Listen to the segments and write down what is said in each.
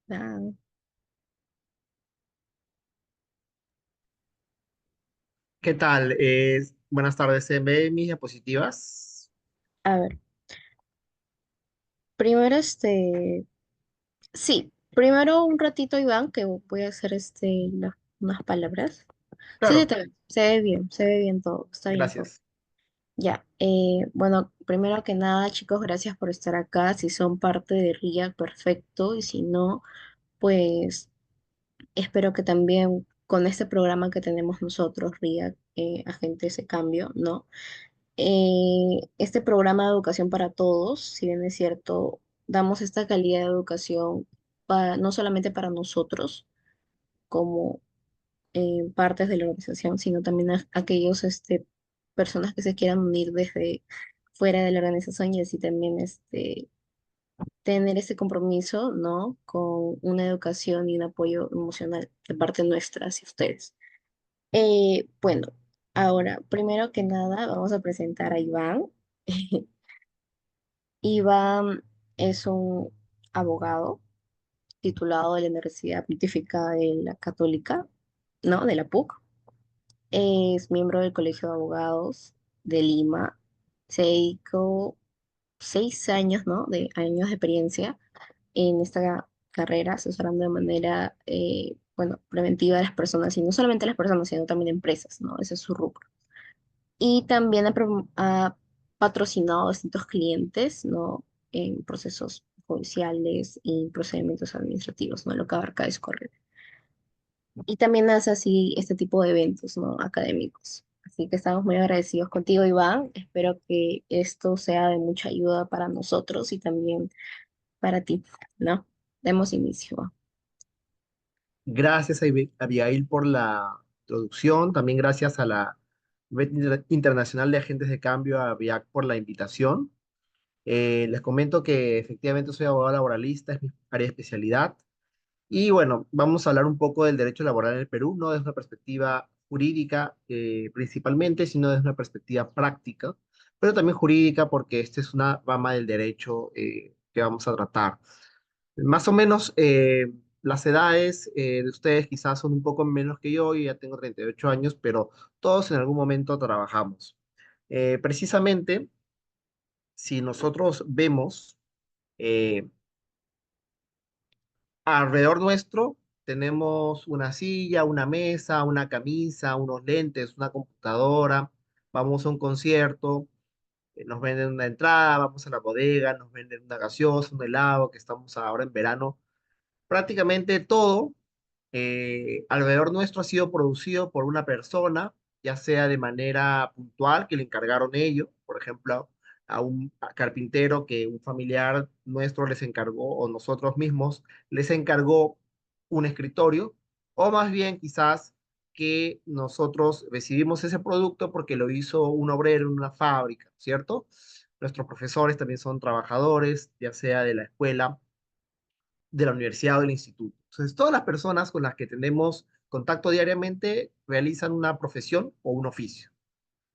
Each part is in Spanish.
Ah, ¿Qué tal? Buenas tardes. ¿Se ven mis diapositivas? a ver, primero sí, primero un ratito, Iván, que voy a hacer unas palabras. Sí, Claro, se ve bien todo, está bien todo. gracias. Ya, bueno, primero que nada, chicos, gracias por estar acá. Si son parte de RIA, perfecto, y si no, pues espero que también con este programa que tenemos nosotros, RIA, Agentes de Cambio, ¿no? Este programa de educación para todos, si bien es cierto, damos esta calidad de educación no solamente para nosotros como partes de la organización, sino también a aquellos personas que se quieran unir desde fuera de la organización y así también tener ese compromiso, ¿no? Con una educación y un apoyo emocional de parte nuestra hacia ustedes. Bueno, ahora, primero que nada, vamos a presentar a Iván. Iván es un abogado titulado de la Universidad Pontificia de la Católica, ¿no? De la PUC. Es miembro del Colegio de Abogados de Lima. Se dedicó 6 años, ¿no? De años de experiencia en esta carrera, asesorando de manera, bueno, preventiva a las personas, y no solamente a las personas, sino también a empresas, ¿no? Ese es su rubro. Y también ha patrocinado a distintos clientes, ¿no? En procesos judiciales y procedimientos administrativos, ¿no? Lo que abarca es correr. Y también hace así este tipo de eventos, ¿no? Académicos. Así que estamos muy agradecidos contigo, Iván. Espero que esto sea de mucha ayuda para nosotros y también para ti, ¿no? Demos inicio. Gracias a Abigail por la introducción. También gracias a la Red Internacional de Agentes de Cambio, a BIAC, por la invitación. Les comento que efectivamente soy abogado laboralista, es mi área de especialidad. Y bueno, vamos a hablar un poco del derecho laboral en el Perú, no desde una perspectiva jurídica principalmente, sino desde una perspectiva práctica, pero también jurídica porque esta es una rama del derecho que vamos a tratar. Más o menos las edades de ustedes quizás son un poco menos que yo ya tengo 38 años, pero todos en algún momento trabajamos. Precisamente, si nosotros vemos eh, alrededor nuestro tenemos una silla, una mesa, una camisa, unos lentes, una computadora. Vamos a un concierto, nos venden una entrada, vamos a la bodega, nos venden una gaseosa, un helado, que estamos ahora en verano. Prácticamente todo alrededor nuestro ha sido producido por una persona, ya sea de manera puntual, que le encargaron ellos, por ejemplo, a un carpintero que un familiar nuestro les encargó, o nosotros mismos les encargó un escritorio, o más bien quizás que nosotros recibimos ese producto porque lo hizo un obrero en una fábrica, ¿cierto? Nuestros profesores también son trabajadores, ya sea de la escuela, de la universidad o del instituto. Entonces, todas las personas con las que tenemos contacto diariamente realizan una profesión o un oficio.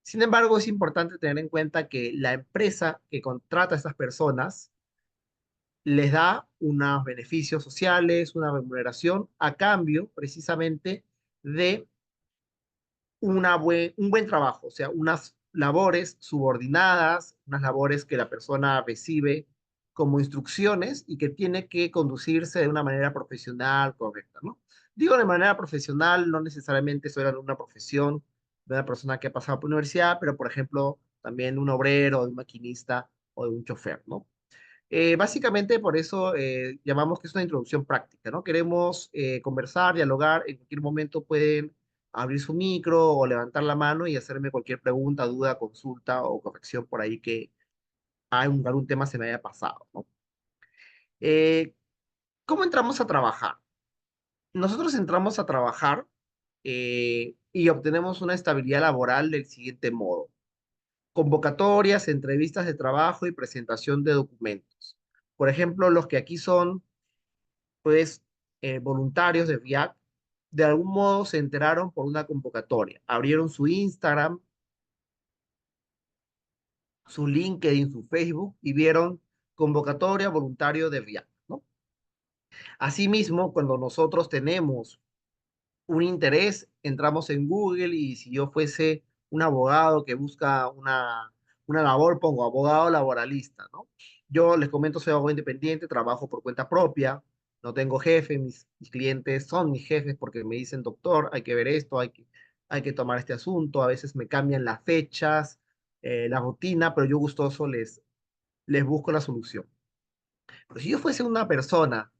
Sin embargo, es importante tener en cuenta que la empresa que contrata a estas personas les da unos beneficios sociales, una remuneración a cambio precisamente de un buen trabajo, o sea, unas labores subordinadas, unas labores que la persona recibe como instrucciones y que tiene que conducirse de una manera profesional, correcta, ¿no? Digo de manera profesional, no necesariamente soy de una profesión de una persona que ha pasado por universidad, pero por ejemplo, también un obrero, de un maquinista o de un chofer, ¿no? Básicamente por eso llamamos que es una introducción práctica, ¿no? Queremos conversar, dialogar, en cualquier momento pueden abrir su micro o levantar la mano y hacerme cualquier pregunta, duda, consulta o corrección por ahí que algún tema se me haya pasado, ¿no? Eh, ¿Cómo entramos a trabajar? Nosotros entramos a trabajar y obtenemos una estabilidad laboral del siguiente modo: convocatorias, entrevistas de trabajo y presentación de documentos. Por ejemplo, los que aquí son pues voluntarios de VIAC, de algún modo se enteraron por una convocatoria. Abrieron su Instagram, su LinkedIn, su Facebook y vieron convocatoria voluntario de VIAC, ¿no? Asimismo, cuando nosotros tenemos un interés, entramos en Google y si yo fuese un abogado que busca una labor, pongo abogado laboralista, ¿no? Yo les comento, soy abogado independiente, trabajo por cuenta propia, no tengo jefe, mis clientes son mis jefes porque me dicen, doctor, hay que ver esto, hay que tomar este asunto, a veces me cambian las fechas, la rutina, pero yo gustoso les busco la solución. Pero si yo fuese una persona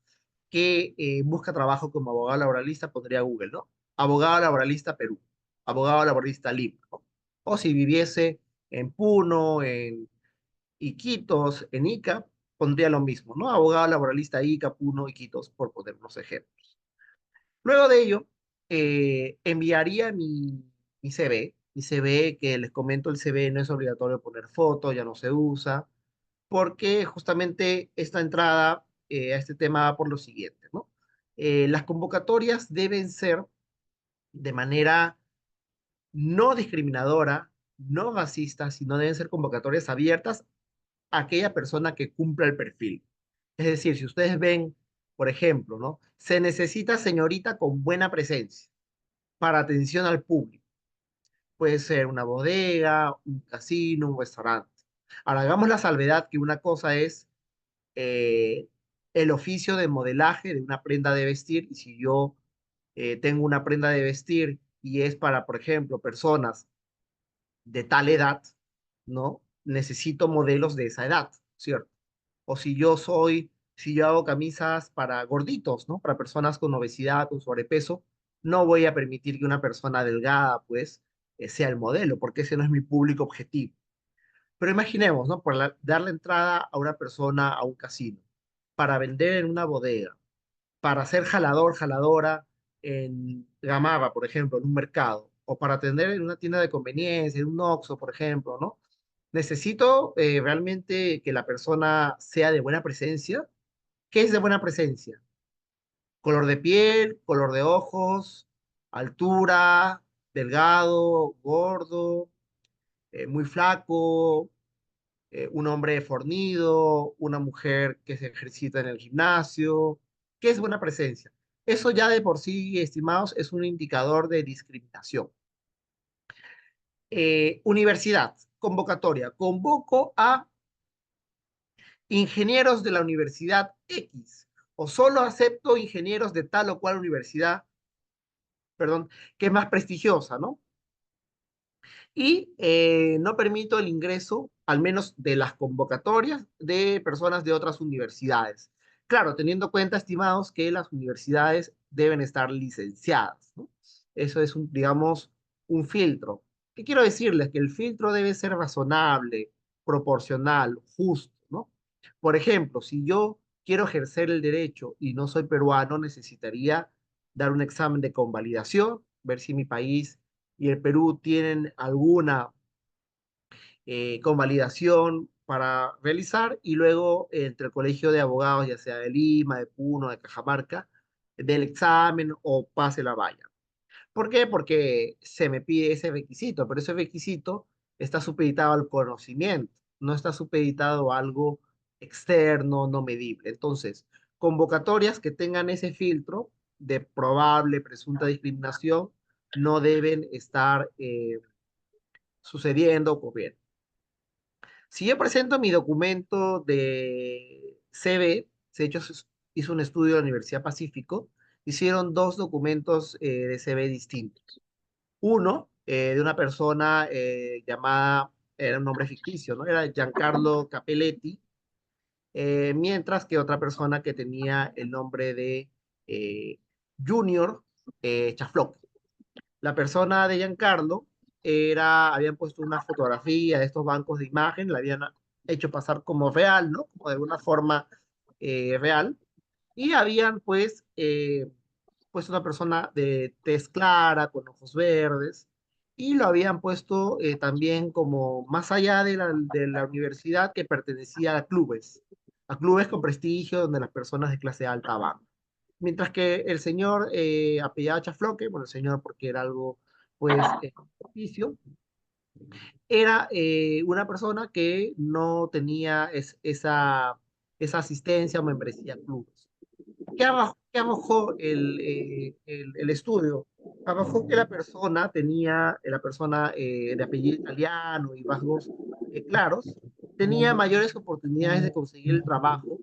que busca trabajo como abogado laboralista, pondría Google, ¿no? Abogado laboralista Perú, abogado laboralista Lima, ¿no? O si viviese en Puno, en Iquitos, en Ica, pondría lo mismo, ¿no? Abogado laboralista Ica, Puno, Iquitos, por poner unos ejemplos. Luego de ello, enviaría mi CV, mi CV, que les comento, el CV no es obligatorio poner foto, ya no se usa, porque justamente esta entrada a este tema va por lo siguiente, ¿no? Las convocatorias deben ser de manera no discriminadora, no racista, sino deben ser convocatorias abiertas a aquella persona que cumpla el perfil. Es decir, si ustedes ven, por ejemplo, ¿no? Se necesita señorita con buena presencia para atención al público. Puede ser una bodega, un casino, un restaurante. Ahora, hagamos la salvedad que una cosa es eh, el oficio de modelaje de una prenda de vestir y si yo tengo una prenda de vestir y es para, por ejemplo, personas de tal edad, ¿no? Necesito modelos de esa edad, ¿cierto? O si yo hago camisas para gorditos, ¿no? Para personas con obesidad, con sobrepeso, no voy a permitir que una persona delgada, pues, sea el modelo, porque ese no es mi público objetivo. Pero imaginemos, ¿no? Dar la entrada a una persona a un casino, para vender en una bodega, para ser jalador, jaladora en Gamarra, por ejemplo, en un mercado, o para atender en una tienda de conveniencia, en un Oxxo, por ejemplo, ¿no? Necesito realmente que la persona sea de buena presencia. ¿Qué es de buena presencia? Color de piel, color de ojos, altura, delgado, gordo, muy flaco, un hombre fornido, una mujer que se ejercita en el gimnasio. ¿Qué es buena presencia? Eso ya de por sí, estimados, es un indicador de discriminación. Universidad, convocatoria. Convoco a ingenieros de la Universidad X o solo acepto ingenieros de tal o cual universidad, perdón, que es más prestigiosa, ¿no? Y no permito el ingreso, al menos de las convocatorias, de personas de otras universidades. Claro, teniendo en cuenta, estimados, que las universidades deben estar licenciadas, ¿no? Eso es digamos, un filtro. ¿Qué quiero decirles? Que el filtro debe ser razonable, proporcional, justo, ¿no? Por ejemplo, si yo quiero ejercer el derecho y no soy peruano, necesitaría dar un examen de convalidación, ver si mi país y el Perú tienen alguna convalidación para realizar y luego entre el Colegio de Abogados, ya sea de Lima, de Puno, de Cajamarca, del examen o pase la valla. ¿Por qué? Porque se me pide ese requisito, pero ese requisito está supeditado al conocimiento, no está supeditado a algo externo, no medible. Entonces, convocatorias que tengan ese filtro de probable, presunta discriminación no deben estar sucediendo, ocurriendo. Si yo presento mi documento de CV, hizo un estudio de la Universidad Pacífico, hicieron dos documentos de CV distintos. Uno de una persona llamada, era un nombre ficticio, ¿no? Era Giancarlo Capelletti, mientras que otra persona que tenía el nombre de eh, Junior Chafloc. La persona de Giancarlo habían puesto una fotografía de estos bancos de imagen, la habían hecho pasar como real, ¿no? Como de alguna forma real, y habían pues una persona de tez clara, con ojos verdes, y lo habían puesto también como más allá de la universidad que pertenecía a clubes con prestigio donde las personas de clase alta van. Mientras que el señor apellidado Chafloque, bueno, el señor porque era algo, pues, oficio, era una persona que no tenía esa asistencia o membresía a clubes. qué arrojó el estudio? Arrojó que la persona tenía, la persona de apellido italiano y rasgos claros, tenía mayores oportunidades de conseguir el trabajo,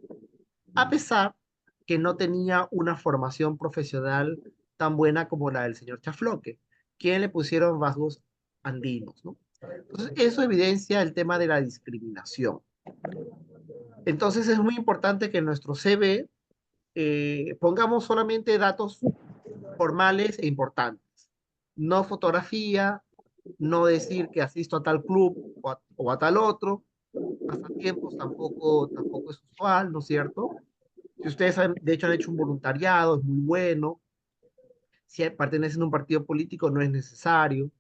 a pesar que no tenía una formación profesional tan buena como la del señor Chafloque, quien le pusieron rasgos andinos, ¿no? Entonces, eso evidencia el tema de la discriminación. Entonces, es muy importante que en nuestro CV pongamos solamente datos formales e importantes. No fotografía, no decir que asisto a tal club o a tal otro. Pasatiempos tampoco es usual, ¿no es cierto? Si ustedes de hecho han hecho un voluntariado, es muy bueno. Si pertenecen a un partido político, no es necesario,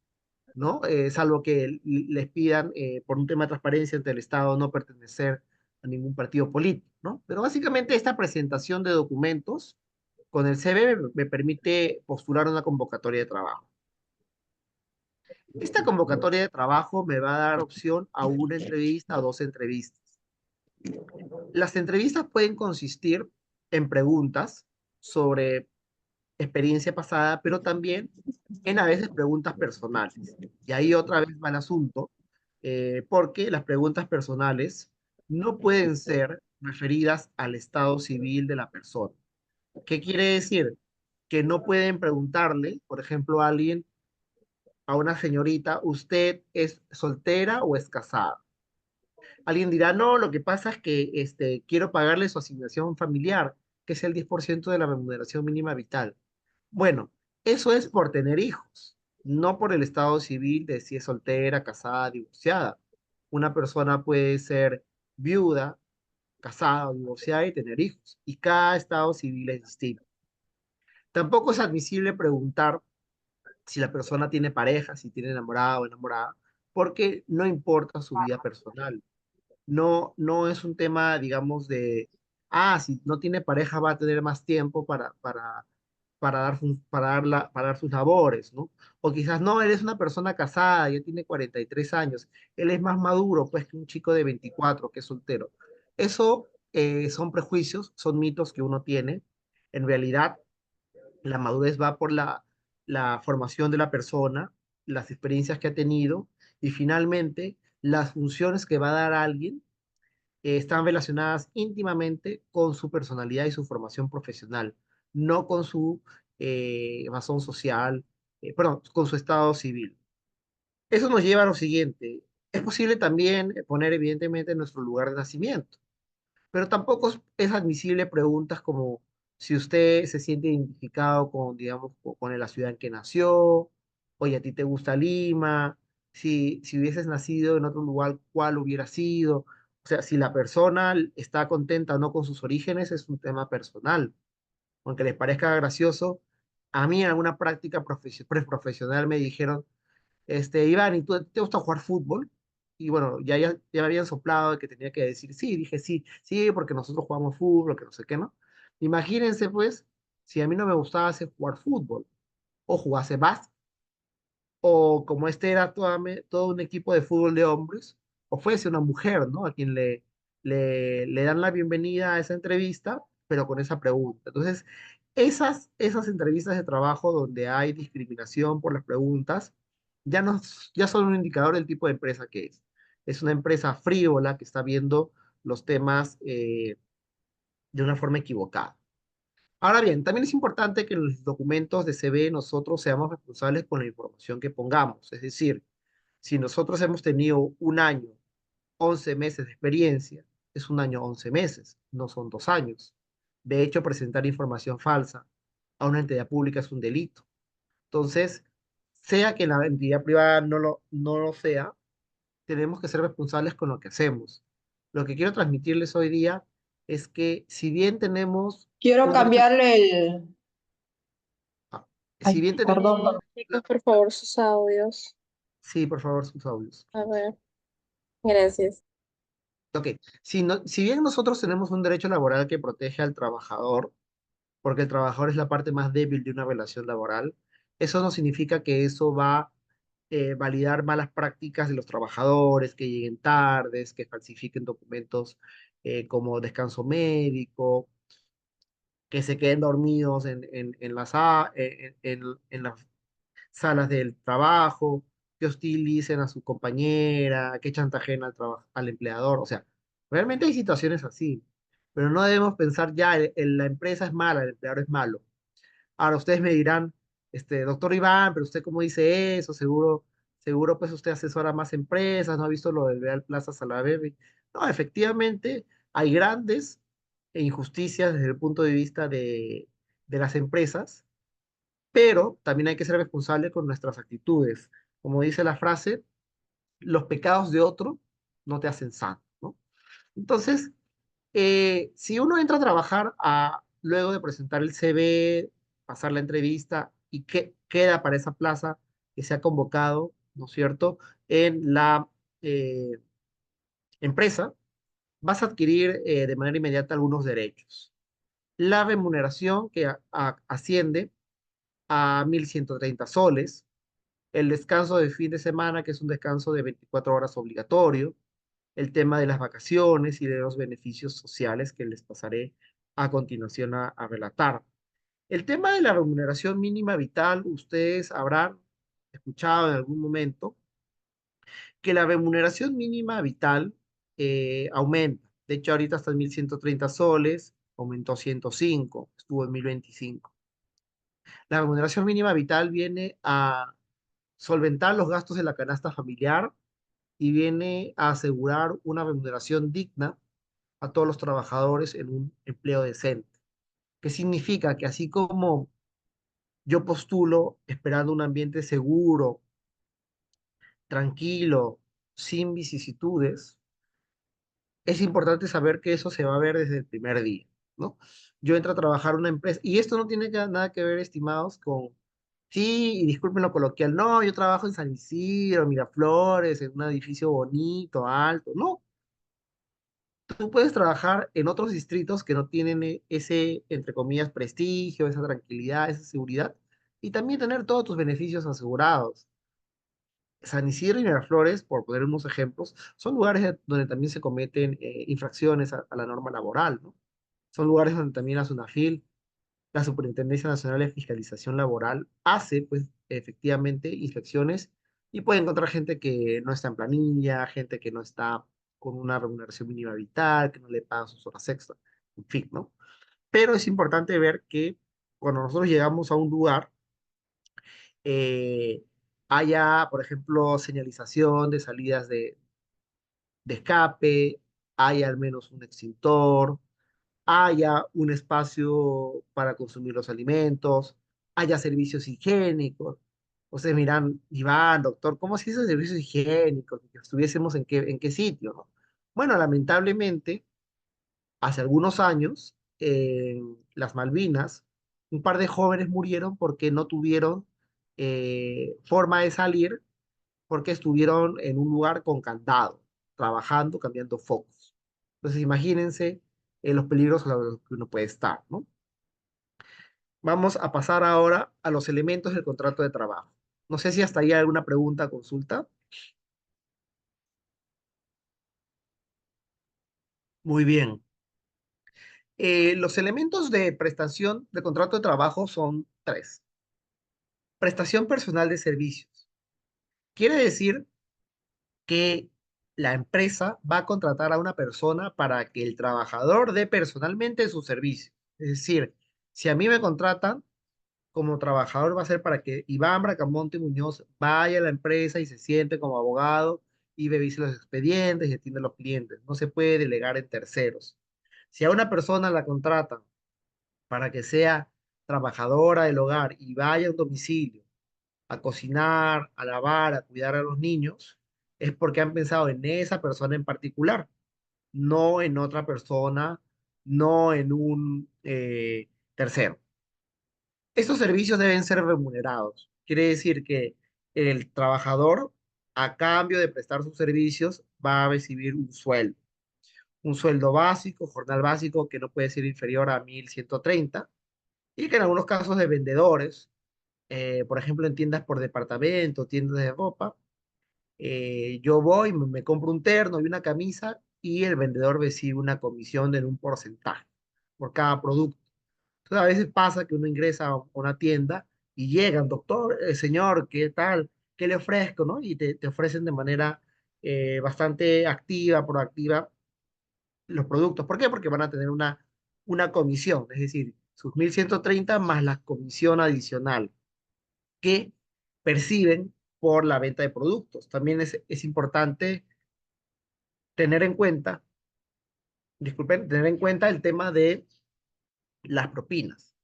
¿no? Salvo que les pidan, por un tema de transparencia ante el Estado, no pertenecer a ningún partido político, ¿no? Pero básicamente esta presentación de documentos con el CV me permite postular una convocatoria de trabajo. Esta convocatoria de trabajo me va a dar opción a una entrevista o dos entrevistas. Las entrevistas pueden consistir en preguntas sobre experiencia pasada, pero también en a veces preguntas personales. Y ahí otra vez va el asunto, porque las preguntas personales no pueden ser referidas al estado civil de la persona. ¿Qué quiere decir? Que no pueden preguntarle, por ejemplo, a alguien, a una señorita, ¿usted es soltera o es casada? Alguien dirá, no, lo que pasa es que quiero pagarle su asignación familiar, que es el 10% de la remuneración mínima vital. Bueno, eso es por tener hijos, no por el estado civil de si es soltera, casada, divorciada. Una persona puede ser viuda, casada o divorciada y tener hijos, y cada estado civil es distinto. Tampoco es admisible preguntar si la persona tiene pareja, si tiene enamorado o enamorada, porque no importa su vida personal. No es un tema, digamos, si no tiene pareja va a tener más tiempo para dar sus labores, ¿no? O quizás no, él es una persona casada, ya tiene 43 años, él es más maduro, pues, que un chico de 24 que es soltero. Eso son prejuicios, son mitos que uno tiene. En realidad, la madurez va por la formación de la persona, las experiencias que ha tenido y finalmente las funciones que va a dar a alguien están relacionadas íntimamente con su personalidad y su formación profesional, no con su razón social, perdón, con su estado civil. Eso nos lleva a lo siguiente. Es posible también poner evidentemente nuestro lugar de nacimiento, pero tampoco es admisible preguntas como si usted se siente identificado con, digamos, con la ciudad en que nació, oye, a ti te gusta Lima, si hubieses nacido en otro lugar, ¿cuál hubiera sido? O sea, si la persona está contenta o no con sus orígenes, es un tema personal. Aunque les parezca gracioso, a mí en alguna práctica profesional me dijeron, Iván, ¿y tú te gusta jugar fútbol? Y bueno, ya me habían soplado de que tenía que decir sí, dije sí, sí, porque nosotros jugamos fútbol, que no sé qué, ¿no? Imagínense, pues, si a mí no me gustaba hacer jugar fútbol, o jugase básquet, o como este era todo un equipo de fútbol de hombres, o fuese una mujer, ¿no? A quien le dan la bienvenida a esa entrevista, pero con esa pregunta. Entonces, esas entrevistas de trabajo donde hay discriminación por las preguntas, ya son un indicador del tipo de empresa que es. Es una empresa frívola que está viendo los temas de una forma equivocada. Ahora bien, también es importante que en los documentos de CV nosotros seamos responsables con la información que pongamos. Es decir, si nosotros hemos tenido un año, 11 meses de experiencia, es un año, 11 meses, no son 2 años. De hecho, presentar información falsa a una entidad pública es un delito. Entonces, sea que la entidad privada no lo sea, tenemos que ser responsables con lo que hacemos. Lo que quiero transmitirles hoy día es que si bien tenemos Quiero un derecho, cambiarle el... a- si Ay, bien tenemos, perdón. Chicos, por favor, sus audios. sí, por favor, sus audios. A ver, gracias. Ok, si bien nosotros tenemos un derecho laboral que protege al trabajador, porque el trabajador es la parte más débil de una relación laboral, eso no significa que eso va a validar malas prácticas de los trabajadores, que lleguen tardes, que falsifiquen documentos como descanso médico. que se queden dormidos en las salas del trabajo, que hostilicen a su compañera, que chantajeen al empleador. O sea, realmente hay situaciones así, pero no debemos pensar ya, la empresa es mala, el empleador es malo. Ahora ustedes me dirán, doctor Iván, pero usted cómo dice eso, seguro pues usted asesora más empresas, no ha visto lo del Real Plaza Salaberry. No, efectivamente hay grandes injusticias desde el punto de vista de las empresas, pero también hay que ser responsable con nuestras actitudes. Como dice la frase, los pecados de otro no te hacen santo, ¿no? Entonces, si uno entra a trabajar luego de presentar el CV, pasar la entrevista y que queda para esa plaza que se ha convocado, ¿no es cierto?, en la eh, empresa, vas a adquirir de manera inmediata algunos derechos. La remuneración que asciende a 1.130 soles, el descanso de fin de semana, que es un descanso de 24 horas obligatorio, el tema de las vacaciones y de los beneficios sociales que les pasaré a continuación a relatar. El tema de la remuneración mínima vital, ustedes habrán escuchado en algún momento que la remuneración mínima vital aumenta. De hecho, ahorita está en 1.130 soles, aumentó 105, estuvo en 1.025. La remuneración mínima vital viene a solventar los gastos de la canasta familiar y viene a asegurar una remuneración digna a todos los trabajadores en un empleo decente. ¿Qué significa? Que así como yo postulo esperando un ambiente seguro, tranquilo, sin vicisitudes, es importante saber que eso se va a ver desde el primer día, ¿no? Yo entro a trabajar en una empresa, y esto no tiene nada que ver, estimados, con, sí, y disculpen lo coloquial, no, yo trabajo en San Isidro, Miraflores, en un edificio bonito, alto, no. Tú puedes trabajar en otros distritos que no tienen ese, entre comillas, prestigio, esa tranquilidad, esa seguridad, y también tener todos tus beneficios asegurados. San Isidro y Miraflores, por poner unos ejemplos, son lugares donde también se cometen infracciones a la norma laboral, ¿no? Son lugares donde también la SUNAFIL, la Superintendencia Nacional de Fiscalización Laboral, hace, pues, efectivamente, inspecciones y puede encontrar gente que no está en planilla, gente que no está con una remuneración mínima vital, que no le pagan sus horas extra, en fin, ¿no? Pero es importante ver que cuando nosotros llegamos a un lugar, eh, haya, por ejemplo, señalización de salidas de escape, haya al menos un extintor, haya un espacio para consumir los alimentos, haya servicios higiénicos. Ustedes miran, Iván, doctor, ¿cómo si esos servicios higiénicos? Que estuviésemos en qué sitio, ¿no? Bueno, lamentablemente, hace algunos años, en las Malvinas, un par de jóvenes murieron porque no tuvieron forma de salir porque estuvieron en un lugar con candado, trabajando, cambiando focos. Entonces, imagínense los peligros a los que uno puede estar, ¿no? Vamos a pasar ahora a los elementos del contrato de trabajo. No sé si hasta ahí hay alguna pregunta, consulta. Muy bien. Los elementos de prestación de contrato de trabajo son tres. Prestación personal de servicios. Quiere decir que la empresa va a contratar a una persona para que el trabajador dé personalmente su servicio. Es decir, si a mí me contratan como trabajador, va a ser para que Iván Bracamonte Muñoz vaya a la empresa y se siente como abogado y revise los expedientes y atiende a los clientes. No se puede delegar en terceros. Si a una persona la contratan para que sea trabajadora del hogar y vaya a un domicilio a cocinar, a lavar, a cuidar a los niños, es porque han pensado en esa persona en particular, no en otra persona, no en un tercero. Estos servicios deben ser remunerados. Quiere decir que el trabajador, a cambio de prestar sus servicios, va a recibir un sueldo básico, jornal básico que no puede ser inferior a 1.130 y que en algunos casos de vendedores, por ejemplo en tiendas por departamento, tiendas de ropa, yo voy, me compro un terno y una camisa y el vendedor recibe una comisión en un porcentaje por cada producto. Entonces, a veces pasa que uno ingresa a una tienda y llegan, doctor, señor, ¿qué tal? ¿Qué le ofrezco? ¿No? Y te ofrecen de manera bastante activa, proactiva los productos. ¿Por qué? Porque van a tener una comisión, es decir, sus 1.130 más la comisión adicional que perciben por la venta de productos. También es importante tener en cuenta, disculpen, tener en cuenta el tema de las propinas.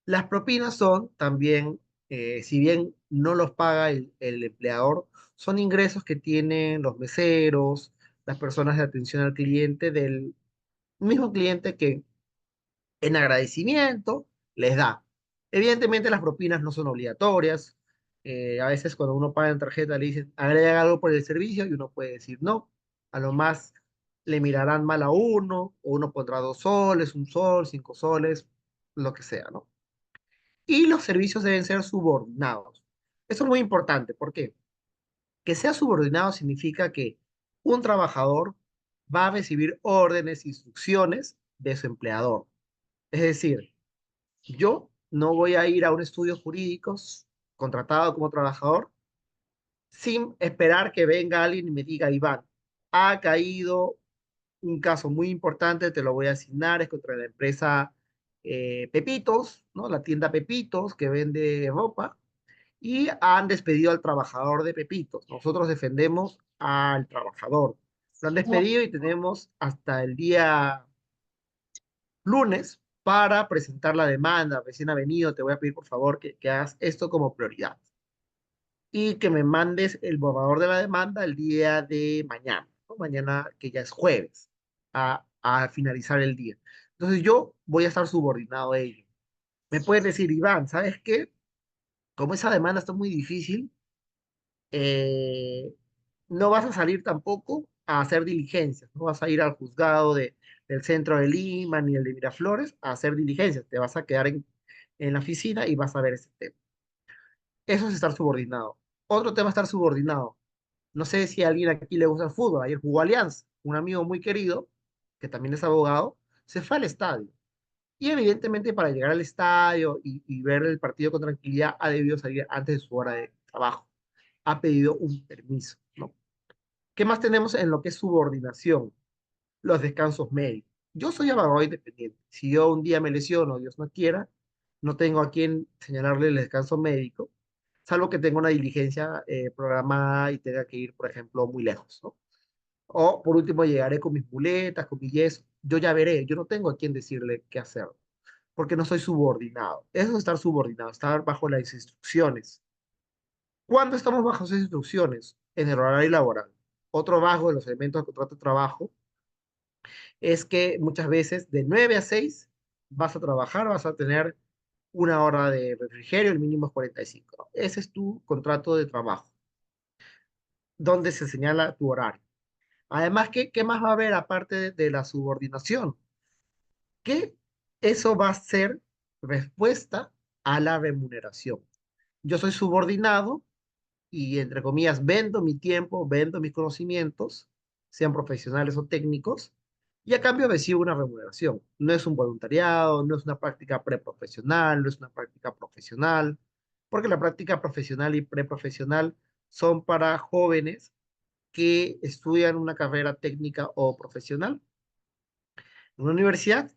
Las propinas son también, si bien no los paga el empleador, son ingresos que tienen los meseros, las personas de atención al cliente, del mismo cliente que en agradecimiento les da. Evidentemente las propinas no son obligatorias. A veces cuando uno paga en tarjeta le dicen agrega algo por el servicio y uno puede decir no. A lo más le mirarán mal a uno, o uno pondrá 2 soles, 1 sol, 5 soles, lo que sea, ¿no? Y los servicios deben ser subordinados. Eso es muy importante. ¿Por qué? Que sea subordinado significa que un trabajador va a recibir órdenes, instrucciones de su empleador. Es decir, yo no voy a ir a un estudio jurídico contratado como trabajador sin esperar que venga alguien y me diga, Iván, ha caído un caso muy importante, te lo voy a asignar, es contra la empresa Pepitos, ¿no? La tienda Pepitos que vende ropa y han despedido al trabajador de Pepitos. Nosotros defendemos al trabajador. Lo han despedido y tenemos hasta el día lunes para presentar la demanda. Recién ha venido, te voy a pedir por favor que hagas esto como prioridad y que me mandes el borrador de la demanda el día de mañana, ¿no? Mañana que ya es jueves, a finalizar el día. Entonces yo voy a estar subordinado a ello. Me puedes decir, Iván, ¿sabes qué? Como esa demanda está muy difícil, eh, no vas a salir tampoco a hacer diligencias, no vas a ir al juzgado del centro de Lima ni el de Miraflores a hacer diligencias, te vas a quedar en la oficina y vas a ver ese tema. Eso es estar subordinado. Otro tema es estar subordinado. No sé si a alguien aquí le gusta el fútbol. Ayer jugó Alianza, un amigo muy querido, que también es abogado, se fue al estadio. Y evidentemente para llegar al estadio y ver el partido con tranquilidad ha debido salir antes de su hora de trabajo. Ha pedido un permiso, ¿no? ¿Qué más tenemos en lo que es subordinación? Los descansos médicos. Yo soy abogado independiente. Si yo un día me lesiono, Dios no quiera, no tengo a quien señalarle el descanso médico, salvo que tenga una diligencia programada y tenga que ir, por ejemplo, muy lejos, ¿no? O por último, llegaré con mis muletas, con mi yeso. Yo ya veré, yo no tengo a quien decirle qué hacer, porque no soy subordinado. Eso es estar subordinado, estar bajo las instrucciones. ¿Cuándo estamos bajo esas instrucciones? En el horario laboral. Otro bajo de los elementos del contrato de trabajo es que muchas veces de 9 a 6 vas a trabajar, vas a tener 1 hora de refrigerio, el mínimo es 45, ¿no? Ese es tu contrato de trabajo, donde se señala tu horario. Además, ¿qué más va a haber aparte de la subordinación? Que eso va a ser respuesta a la remuneración. Yo soy subordinado y, entre comillas, vendo mi tiempo, vendo mis conocimientos, sean profesionales o técnicos, y a cambio recibo una remuneración. No es un voluntariado, no es una práctica preprofesional, no es una práctica profesional, porque la práctica profesional y preprofesional son para jóvenes que estudian una carrera técnica o profesional en una universidad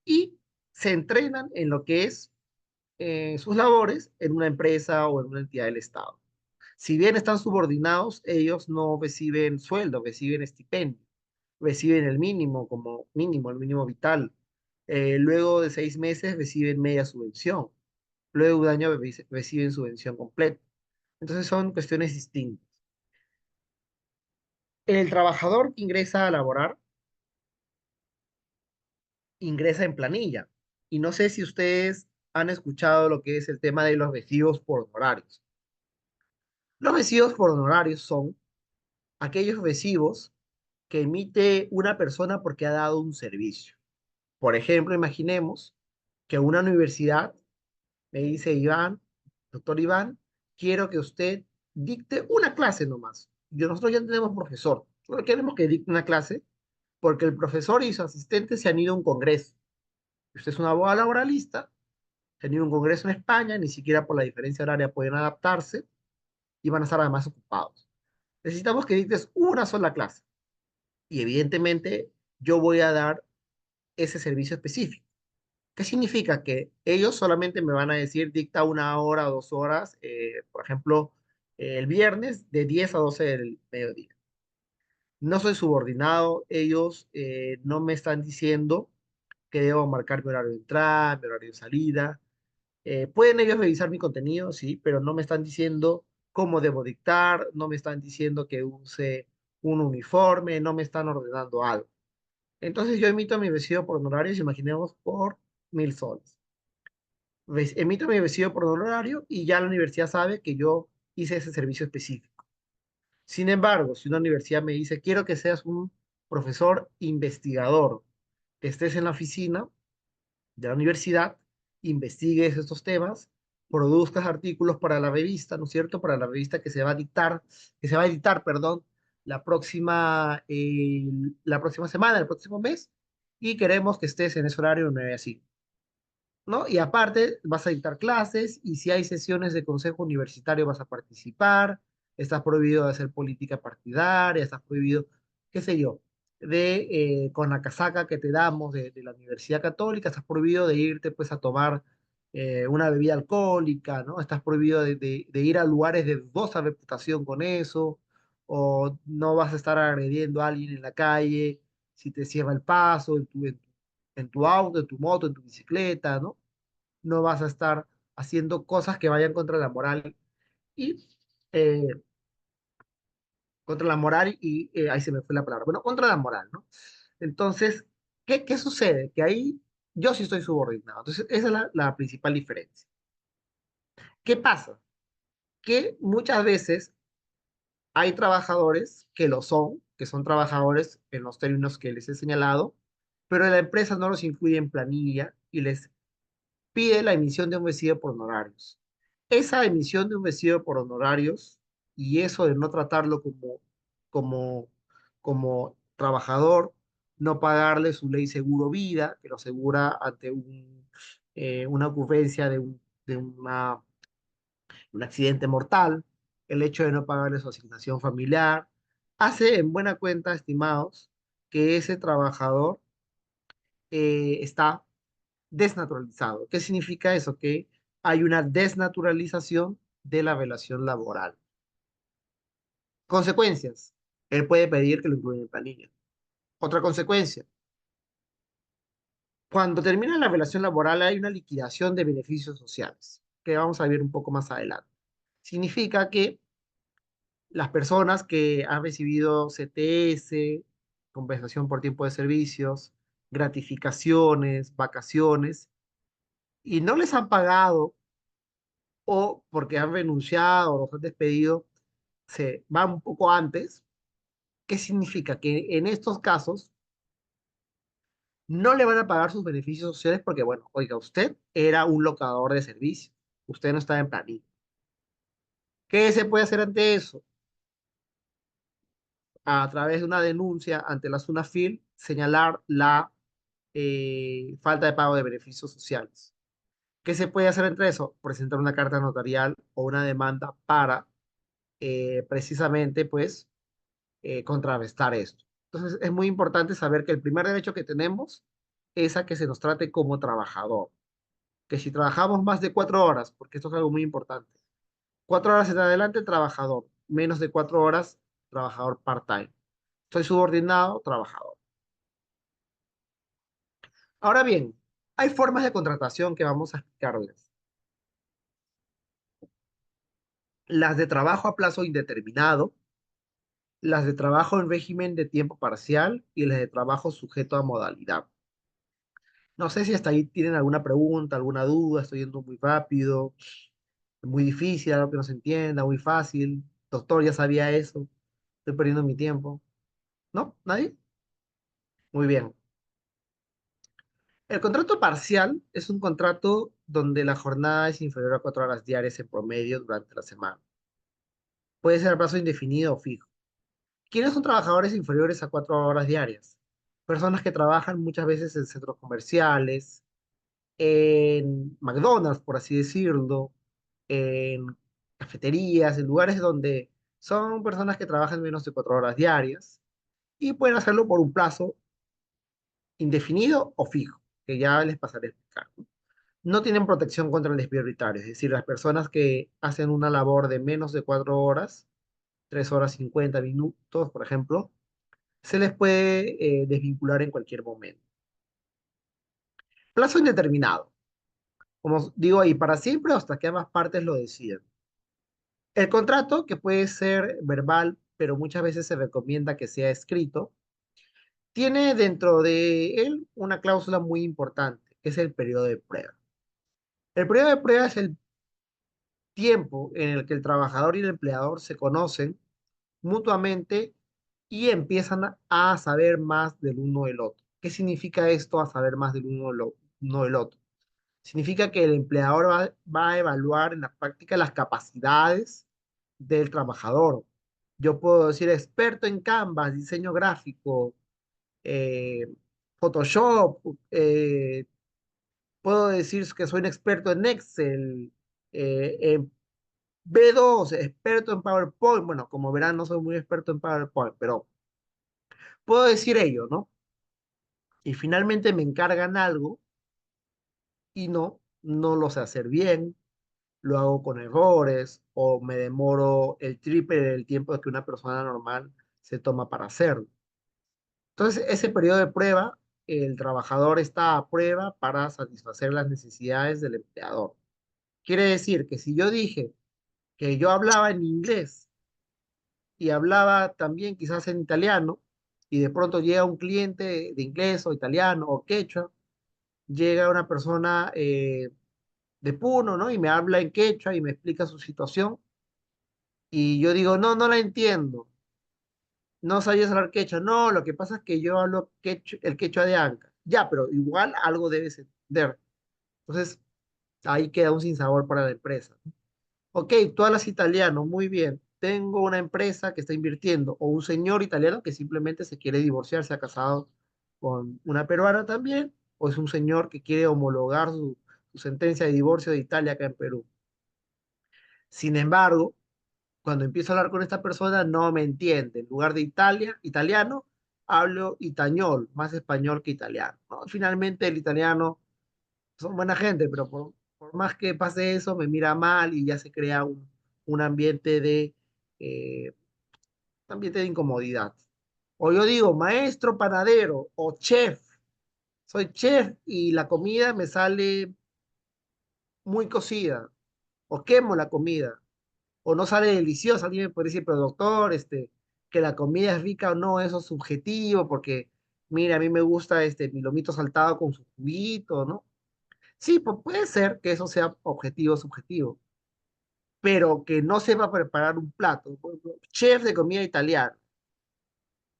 y se entrenan en lo que es sus labores en una empresa o en una entidad del Estado. Si bien están subordinados, ellos no reciben sueldo, reciben estipendio, reciben el mínimo como mínimo, el mínimo vital. Luego de 6 meses reciben media subvención. Luego de un año reciben subvención completa. Entonces son cuestiones distintas. El trabajador que ingresa a laborar ingresa en planilla. Y no sé si ustedes han escuchado lo que es el tema de los recibos por honorarios. Los recibos por honorarios son aquellos recibos que emite una persona porque ha dado un servicio. Por ejemplo, imaginemos que una universidad me dice, Iván, doctor Iván, quiero que usted dicte una clase nomás. Nosotros ya tenemos profesor, solo queremos que dicte una clase porque el profesor y su asistente se han ido a un congreso. Usted es un abogado laboralista, Tenían un congreso en España, ni siquiera por la diferencia horaria pueden adaptarse y van a estar además ocupados. Necesitamos que dictes una sola clase y evidentemente yo voy a dar ese servicio específico. ¿Qué significa? Que ellos solamente me van a decir dicta 1 hora o 2 horas, por ejemplo, el viernes de 10 a 12 del mediodía. No soy subordinado, ellos no me están diciendo que debo marcar mi horario de entrada, mi horario de salida. Pueden ellos revisar mi contenido, sí, pero no me están diciendo cómo debo dictar, no me están diciendo que use un uniforme, no me están ordenando algo. Entonces yo emito mi vestido por honorarios, imaginemos, por 1.000 soles. Emito mi vestido por honorario y ya la universidad sabe que yo hice ese servicio específico. Sin embargo, si una universidad me dice, quiero que seas un profesor investigador, que estés en la oficina de la universidad, investigues estos temas, produzcas artículos para la revista, ¿no es cierto? Para la revista que se va a editar, perdón, la próxima semana, el próximo mes, y queremos que estés en ese horario de 9 a 5. ¿No? Y aparte vas a dictar clases y si hay sesiones de consejo universitario vas a participar, estás prohibido de hacer política partidaria, estás prohibido, qué sé yo, con la casaca que te damos de la Universidad Católica, estás prohibido de irte pues a tomar una bebida alcohólica, ¿no? Estás prohibido de ir a lugares de dudosa reputación con eso, o no vas a estar agrediendo a alguien en la calle si te cierra el paso en tu auto, en tu moto, en tu bicicleta, ¿no? No vas a estar haciendo cosas que vayan contra la moral y eh, ahí se me fue la palabra, bueno, contra la moral, ¿no? Entonces, ¿qué sucede? Que ahí yo sí estoy subordinado. Entonces, esa es la principal diferencia. ¿Qué pasa? Que muchas veces hay trabajadores que lo son, que son trabajadores en los términos que les he señalado, pero la empresa no los incluye en planilla y les pide la emisión de un vestido por honorarios. Esa emisión de un vestido por honorarios y eso de no tratarlo como, como trabajador, no pagarle su ley seguro vida, que lo asegura ante una ocurrencia de un accidente mortal, el hecho de no pagarle su asignación familiar, hace en buena cuenta, estimados, que ese trabajador está desnaturalizado. ¿Qué significa eso? Que hay una desnaturalización de la relación laboral. Consecuencias. Él puede pedir que lo incluyan en planilla. Otra consecuencia. Cuando termina la relación laboral hay una liquidación de beneficios sociales, que vamos a ver un poco más adelante. Significa que las personas que han recibido CTS, compensación por tiempo de servicios, gratificaciones, vacaciones, y no les han pagado o porque han renunciado o los han despedido, se van un poco antes. ¿Qué significa? Que en estos casos no le van a pagar sus beneficios sociales porque, bueno, oiga, usted era un locador de servicios, usted no estaba en planilla. ¿Qué se puede hacer ante eso? A través de una denuncia ante la SUNAFIL, señalar la falta de pago de beneficios sociales. ¿Qué se puede hacer entre eso? Presentar una carta notarial o una demanda para precisamente, pues, contrarrestar esto. Entonces, es muy importante saber que el primer derecho que tenemos es a que se nos trate como trabajador. Que si trabajamos más de 4 horas, porque esto es algo muy importante, 4 horas en adelante, trabajador. Menos de 4 horas, trabajador part-time. Soy subordinado, trabajador. Ahora bien, hay formas de contratación que vamos a explicarles. Las de trabajo a plazo indeterminado, las de trabajo en régimen de tiempo parcial y las de trabajo sujeto a modalidad. No sé si hasta ahí tienen alguna pregunta, alguna duda, estoy yendo muy rápido, muy difícil, algo que no se entienda, muy fácil. Doctor, ya sabía eso, estoy perdiendo mi tiempo. ¿No? ¿Nadie? Muy bien. El contrato parcial es un contrato donde la jornada es inferior a 4 horas diarias en promedio durante la semana. Puede ser a plazo indefinido o fijo. ¿Quiénes son trabajadores inferiores a 4 horas diarias? Personas que trabajan muchas veces en centros comerciales, en McDonald's, por así decirlo, en cafeterías, en lugares donde son personas que trabajan menos de 4 horas diarias y pueden hacerlo por un plazo indefinido o fijo, que ya les pasaré a explicar. No tienen protección contra el despido arbitrario, es decir, las personas que hacen una labor de menos de 4 horas, 3 horas 50 minutos, por ejemplo, se les puede desvincular en cualquier momento. Plazo indeterminado, como digo ahí, para siempre o hasta que ambas partes lo decidan. El contrato, que puede ser verbal, pero muchas veces se recomienda que sea escrito, tiene dentro de él una cláusula muy importante, que es el periodo de prueba. El periodo de prueba es el tiempo en el que el trabajador y el empleador se conocen mutuamente y empiezan a saber más del uno del otro. ¿Qué significa esto a saber más del uno del otro? Significa que el empleador va a evaluar en la práctica las capacidades del trabajador. Yo puedo decir experto en Canvas, diseño gráfico, eh, Photoshop, puedo decir que soy un experto en Excel, en B2, experto en PowerPoint. Bueno, como verán, no soy muy experto en PowerPoint, pero puedo decir ello, ¿no? Y finalmente me encargan algo y no lo sé hacer bien, lo hago con errores o me demoro el triple del tiempo que una persona normal se toma para hacerlo. Entonces, ese periodo de prueba, el trabajador está a prueba para satisfacer las necesidades del empleador. Quiere decir que si yo dije que yo hablaba en inglés y hablaba también quizás en italiano, y de pronto llega un cliente de inglés o italiano o quechua, llega una persona de Puno, ¿no? Y me habla en quechua y me explica su situación, y yo digo, no, no la entiendo, no sabías hablar quechua, no, lo que pasa es que yo hablo el quechua de Anca, ya, pero igual algo debes entender. Entonces, ahí queda un sinsabor para la empresa. Ok, tú hablas italiano, muy bien. Tengo una empresa que está invirtiendo, o un señor italiano que simplemente se quiere divorciar, se ha casado con una peruana también, o es un señor que quiere homologar su sentencia de divorcio de Italia acá en Perú. Sin embargo, cuando empiezo a hablar con esta persona, no me entiende. En lugar de italiano, hablo itañol, más español que italiano, ¿no? Finalmente, el italiano son buena gente, pero por más que pase eso, me mira mal y ya se crea un eh, ambiente de incomodidad. O yo digo, maestro panadero o chef, soy chef y la comida me sale muy cocida, o quemo la comida, o no sale deliciosa. Alguien me puede decir, pero doctor, que la comida es rica o no, eso es subjetivo, porque mira, a mí me gusta mi lomito saltado con su juguito, ¿no? Sí, pues puede ser que eso sea objetivo, subjetivo, pero que no sepa preparar un plato. Por ejemplo, chef de comida italiana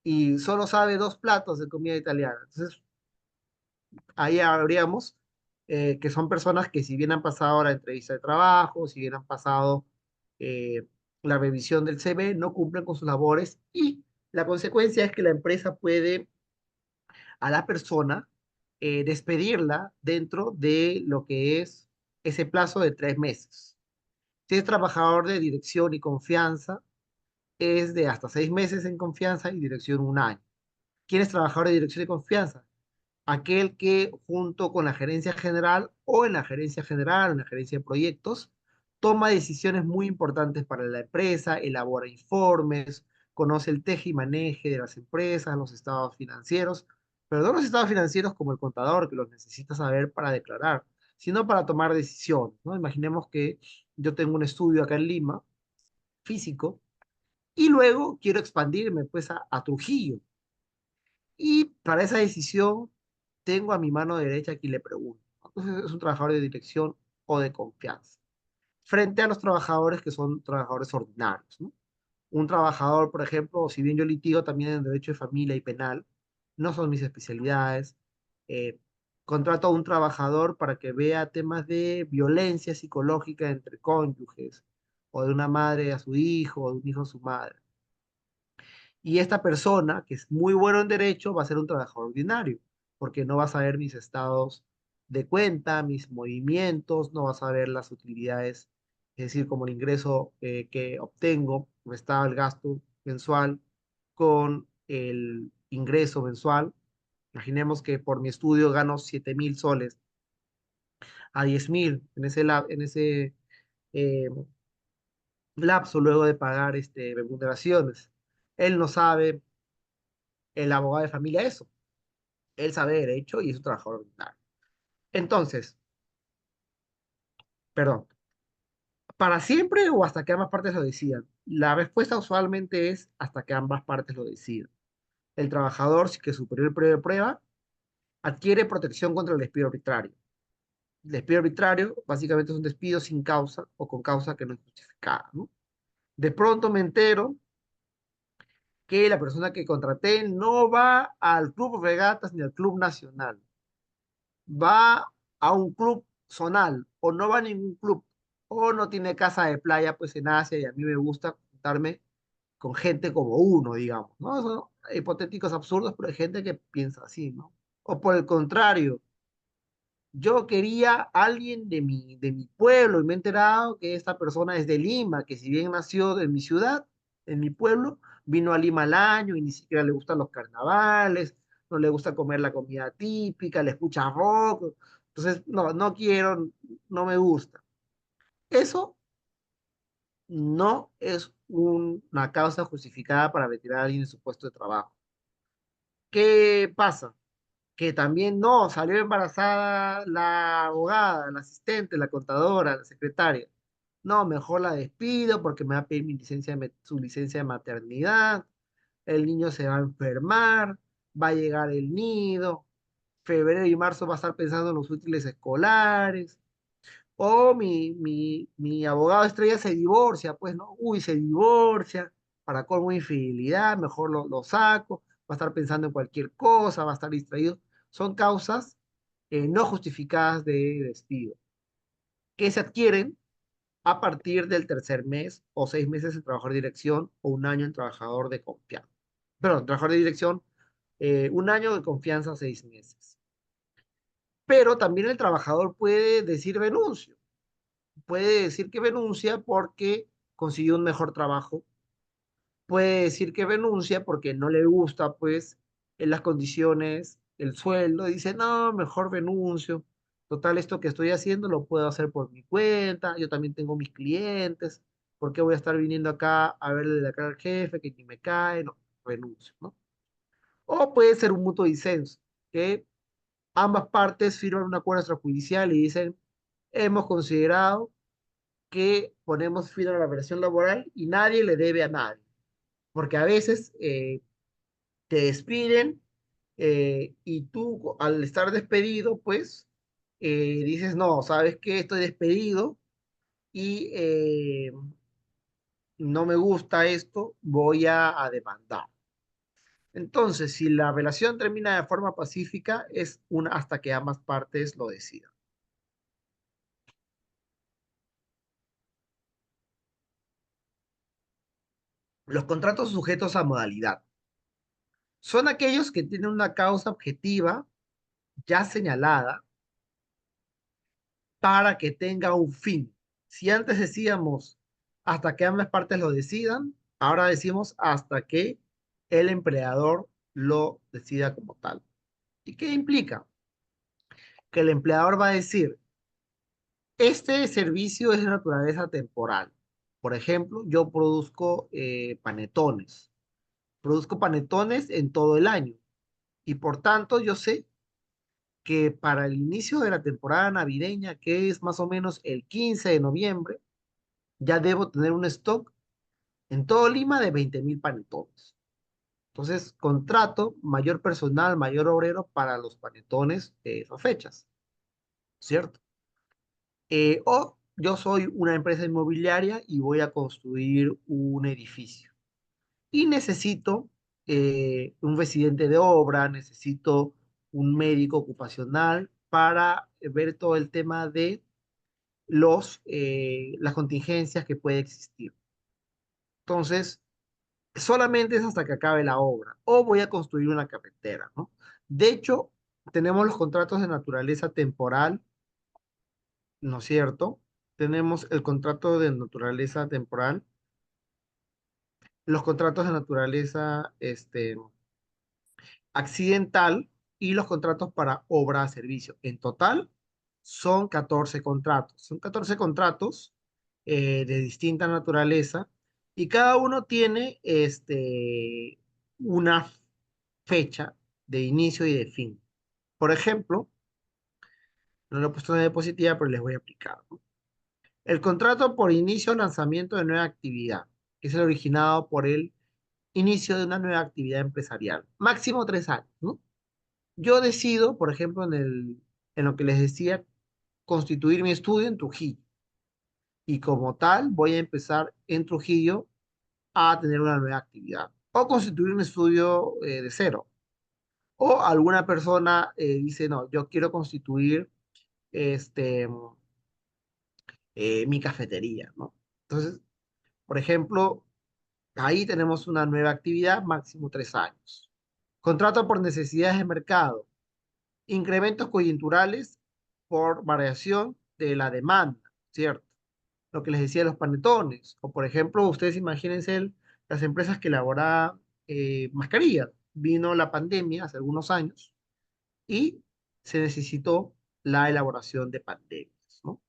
y solo sabe 2 platos de comida italiana. Entonces, ahí habríamos que son personas que si bien han pasado la entrevista de trabajo, si bien han pasado eh, la revisión del CV, no cumplen con sus labores y la consecuencia es que la empresa puede a la persona despedirla dentro de lo que es ese plazo de 3 meses. Si es trabajador de dirección y confianza, es de hasta 6 meses en confianza y dirección un año. ¿Quién es trabajador de dirección y confianza? Aquel que junto con la gerencia general o en la gerencia general o en la gerencia de proyectos toma decisiones muy importantes para la empresa, elabora informes, conoce el teje y maneje de las empresas, los estados financieros, pero no los estados financieros como el contador que los necesita saber para declarar, sino para tomar decisiones, ¿no? Imaginemos que yo tengo un estudio acá en Lima, físico, y luego quiero expandirme pues a Trujillo. Y para esa decisión tengo a mi mano derecha a quien le pregunto. Entonces es un trabajador de dirección o de confianza. Frente a los trabajadores que son trabajadores ordinarios, ¿no? Un trabajador, por ejemplo, si bien yo litigo también en derecho de familia y penal, no son mis especialidades. eh, Contrato a un trabajador para que vea temas de violencia psicológica entre cónyuges, o de una madre a su hijo, o de un hijo a su madre. Y esta persona, que es muy bueno en derecho, va a ser un trabajador ordinario, porque no va a saber mis estados, de cuenta, mis movimientos, no vas a ver las utilidades, es decir, como el ingreso que obtengo, restado el gasto mensual con el ingreso mensual. Imaginemos que por mi estudio gano 7.000 soles a 10.000 en ese eh, lapso luego de pagar remuneraciones. Él no sabe, el abogado de familia, eso. Él sabe derecho y es un trabajador voluntario. Entonces, perdón, ¿para siempre o hasta que ambas partes lo decidan? La respuesta usualmente es hasta que ambas partes lo decidan. El trabajador, si que superó el periodo de prueba, adquiere protección contra el despido arbitrario. El despido arbitrario básicamente es un despido sin causa o con causa que no es justificada, ¿no? De pronto me entero que la persona que contraté no va al club regatas ni al club nacional, va a un club zonal o no va a ningún club o no tiene casa de playa pues en Asia y a mí me gusta juntarme con gente como uno, digamos, ¿no? Son hipotéticos absurdos, pero hay gente que piensa así, ¿no? O por el contrario, yo quería a alguien de mi pueblo y me he enterado que esta persona es de Lima, que si bien nació en mi ciudad, en mi pueblo, vino a Lima al año y ni siquiera le gustan los carnavales, no le gusta comer la comida típica, le escucha rock. Entonces, no, no quiero, no me gusta. Eso no es una causa justificada para retirar a alguien de su puesto de trabajo. ¿Qué pasa? Que también no, salió embarazada la abogada, la asistente, la contadora, la secretaria. No, mejor la despido porque me va a pedir su licencia de maternidad, el niño se va a enfermar, va a llegar el nido, febrero y marzo va a estar pensando en los útiles escolares, o mi abogado estrella se divorcia, pues, ¿no? Uy, se divorcia, para colmo de infidelidad, mejor lo saco, va a estar pensando en cualquier cosa, va a estar distraído. Son causas no justificadas de despido, que se adquieren a partir del tercer mes o 6 meses en trabajador de dirección o un año en trabajador de confianza. Perdón, trabajador de dirección, un año de confianza, 6 meses. Pero también el trabajador puede decir renuncio, puede decir que renuncia porque consiguió un mejor trabajo, puede decir que renuncia porque no le gusta, pues, en las condiciones, el sueldo, dice, no, mejor renuncio, total, esto que estoy haciendo lo puedo hacer por mi cuenta, yo también tengo mis clientes, ¿por qué voy a estar viniendo acá a verle la cara al jefe que ni me cae? No, renuncio, ¿no? O puede ser un mutuo disenso, que ambas partes firman un acuerdo extrajudicial y dicen, hemos considerado que ponemos fin a la relación laboral y nadie le debe a nadie. Porque a veces te despiden y tú al estar despedido, pues dices, no, ¿sabes qué? Estoy despedido y no me gusta esto, voy a demandar. Entonces, si la relación termina de forma pacífica, es una hasta que ambas partes lo decidan. Los contratos sujetos a modalidad son aquellos que tienen una causa objetiva ya señalada para que tenga un fin. Si antes decíamos hasta que ambas partes lo decidan, ahora decimos hasta que el empleador lo decida como tal. ¿Y qué implica? Que el empleador va a decir, este servicio es de naturaleza temporal. Por ejemplo, yo produzco panetones. Produzco panetones en todo el año. Y por tanto, yo sé que para el inicio de la temporada navideña, que es más o menos el 15 de noviembre, ya debo tener un stock en todo Lima de 20.000 panetones. Entonces, contrato mayor personal, mayor obrero para los panetones de esas fechas, ¿cierto? O yo soy una empresa inmobiliaria y voy a construir un edificio. Y necesito un residente de obra, necesito un médico ocupacional para ver todo el tema de las contingencias que puede existir. Entonces, solamente es hasta que acabe la obra o voy a construir una carretera, ¿no? De hecho, Tenemos los contratos de naturaleza temporal, ¿no es cierto? Tenemos el contrato de naturaleza temporal, los contratos de naturaleza accidental y los contratos para obra a servicio. En total son 14 contratos. Son 14 contratos de distinta naturaleza y cada uno tiene una fecha de inicio y de fin. Por ejemplo, no lo he puesto en la diapositiva, pero les voy a aplicar, ¿no? El contrato por inicio o lanzamiento de nueva actividad, que es el originado por el inicio de una nueva actividad empresarial. Máximo 3 años, ¿no? Yo decido, por ejemplo, en lo que les decía, constituir mi estudio en Trujillo. Y como tal, voy a empezar en Trujillo a tener una nueva actividad. O constituir un estudio de cero. O alguna persona dice, no, yo quiero constituir este, mi cafetería, ¿no? Entonces, por ejemplo, ahí tenemos una nueva actividad, máximo 3 años. Contrato por necesidades de mercado. Incrementos coyunturales por variación de la demanda, ¿cierto? Lo que les decía de los panetones, o por ejemplo, ustedes imagínense las empresas que elaboraban mascarillas. Vino la pandemia hace algunos años y se necesitó la elaboración de pandemias, ¿no?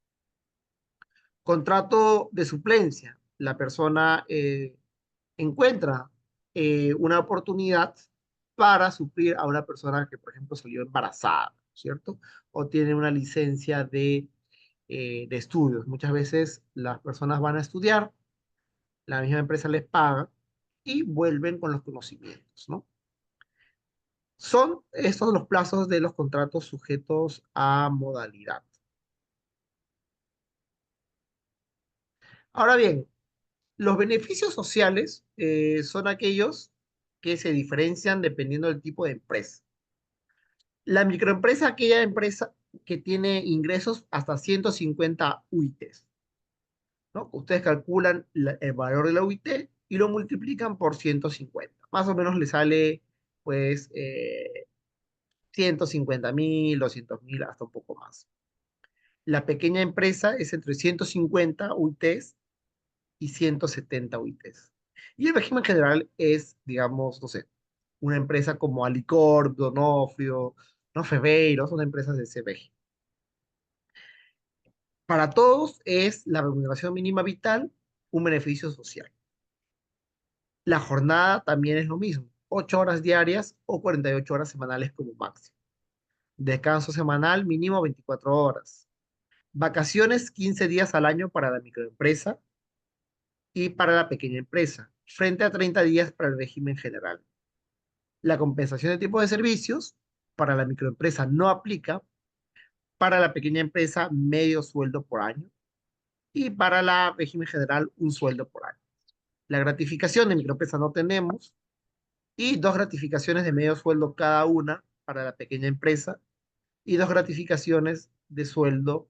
Contrato de suplencia. La persona encuentra una oportunidad para suplir a una persona que, por ejemplo, salió embarazada, ¿cierto? O tiene una licencia de estudios. Muchas veces las personas van a estudiar, la misma empresa les paga y vuelven con los conocimientos, ¿no? Son estos los plazos de los contratos sujetos a modalidad. Ahora bien, los beneficios sociales son aquellos que se diferencian dependiendo del tipo de empresa. La microempresa, aquella empresa que tiene ingresos hasta 150 UITs, ¿no? Ustedes calculan el valor de la UIT y lo multiplican por 150. Más o menos le sale, pues, 150.000, 200.000, hasta un poco más. La pequeña empresa es entre 150 UITs y 170 UITs. Y el régimen general es, digamos, no sé, una empresa como Alicorp, Donofrio, no Feveiro, son empresas de ese régimen. Para todos es la remuneración mínima vital un beneficio social. La jornada también es lo mismo, 8 horas diarias o 48 horas semanales como máximo. Descanso semanal mínimo 24 horas. Vacaciones 15 días al año para la microempresa y para la pequeña empresa, frente a 30 días para el régimen general. La compensación de tipo de servicios para la microempresa no aplica, para la pequeña empresa medio sueldo por año y para la régimen general un sueldo por año. La gratificación de microempresa no tenemos y 2 gratificaciones de medio sueldo cada una para la pequeña empresa y 2 gratificaciones de sueldo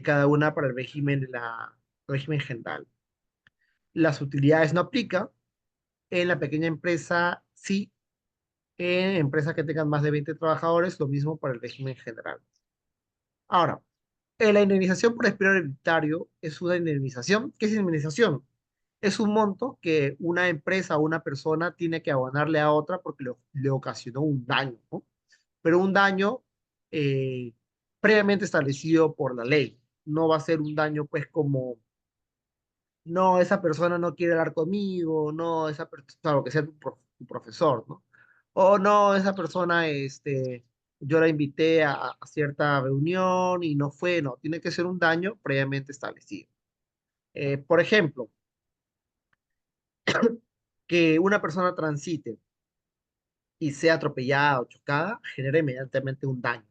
cada una para el régimen general. Las utilidades no aplican, en la pequeña empresa sí, en empresas que tengan más de 20 trabajadores, lo mismo para el régimen general. Ahora, la indemnización por despido hereditario es una indemnización. ¿Qué es indemnización? Es un monto que una empresa o una persona tiene que abonarle a otra porque le ocasionó un daño, ¿no? Pero un daño eh, previamente establecido por la ley. No va a ser un daño, pues, como, no, esa persona no quiere hablar conmigo, no, esa persona, lo que sea tu profesor, ¿no? O no, esa persona, yo la invité a cierta reunión y no fue, no, tiene que ser un daño previamente establecido. Por ejemplo, que una persona transite y sea atropellada o chocada, genera inmediatamente un daño.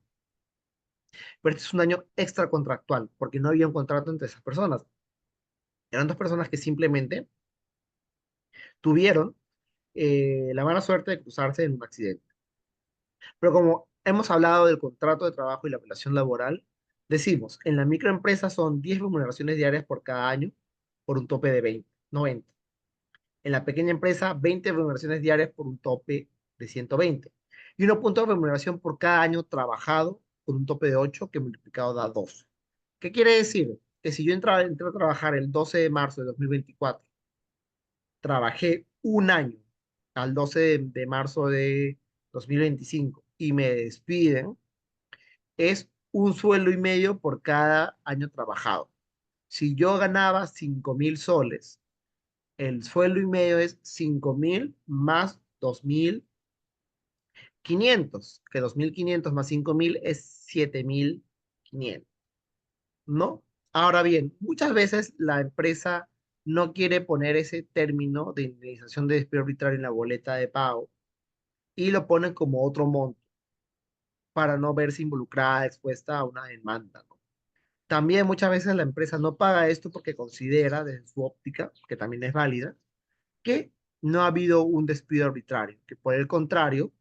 Pero este es un daño extracontractual, porque no había un contrato entre esas personas. Eran dos personas que simplemente tuvieron la mala suerte de cruzarse en un accidente. Pero como hemos hablado del contrato de trabajo y la relación laboral, decimos, en la microempresa son 10 remuneraciones diarias por cada año, por un tope de 20, 90. En la pequeña empresa, 20 remuneraciones diarias por un tope de 120. y 1 punto de remuneración por cada año trabajado, con un tope de 8 que multiplicado da 12. ¿Qué quiere decir? Que si yo entré a trabajar el 12 de marzo de 2024, trabajé un año al 12 de marzo de 2025 y me despiden, es un sueldo y medio por cada año trabajado. Si yo ganaba 5.000 soles, el sueldo y medio es 5.000 más 2.500, que 2.500 más 5.000 es 7.500, ¿no? Ahora bien, muchas veces la empresa no quiere poner ese término de indemnización de despido arbitrario en la boleta de pago y lo ponen como otro monto para no verse involucrada, expuesta a una demanda, ¿no? También muchas veces la empresa no paga esto porque considera, desde su óptica, que también es válida, que no ha habido un despido arbitrario, que por el contrario,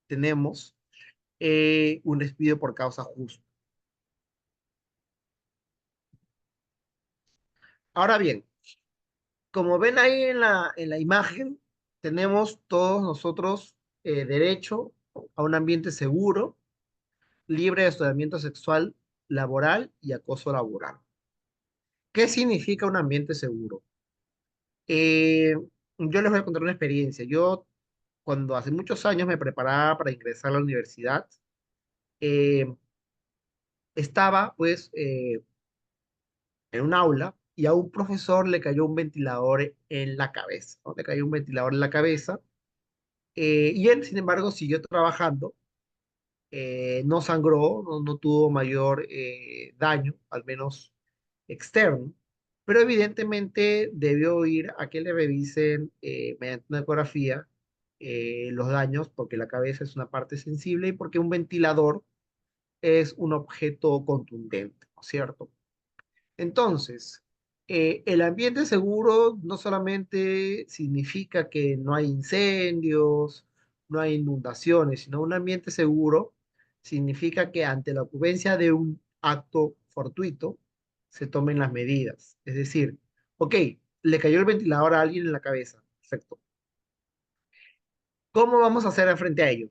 tenemos un despido por causa justa. Ahora bien, como ven ahí en la imagen, tenemos todos nosotros derecho a un ambiente seguro, libre de hostigamiento sexual, laboral y acoso laboral. ¿Qué significa un ambiente seguro? Eh, yo les voy a contar una experiencia. Yo, cuando hace muchos años me preparaba para ingresar a la universidad, eh, estaba pues en un aula y a un profesor le cayó un ventilador en la cabeza, ¿no? Le cayó un ventilador en la cabeza, y él, sin embargo, siguió trabajando, no sangró, no tuvo mayor daño, al menos externo, pero evidentemente debió ir a que le revisen mediante una ecografía los daños, porque la cabeza es una parte sensible y porque un ventilador es un objeto contundente, ¿no es cierto? Entonces, el ambiente seguro no solamente significa que no hay incendios, no hay inundaciones, sino un ambiente seguro significa que ante la ocurrencia de un acto fortuito se tomen las medidas. Es decir, ok, le cayó el ventilador a alguien en la cabeza. Perfecto. ¿Cómo vamos a hacer frente a ello?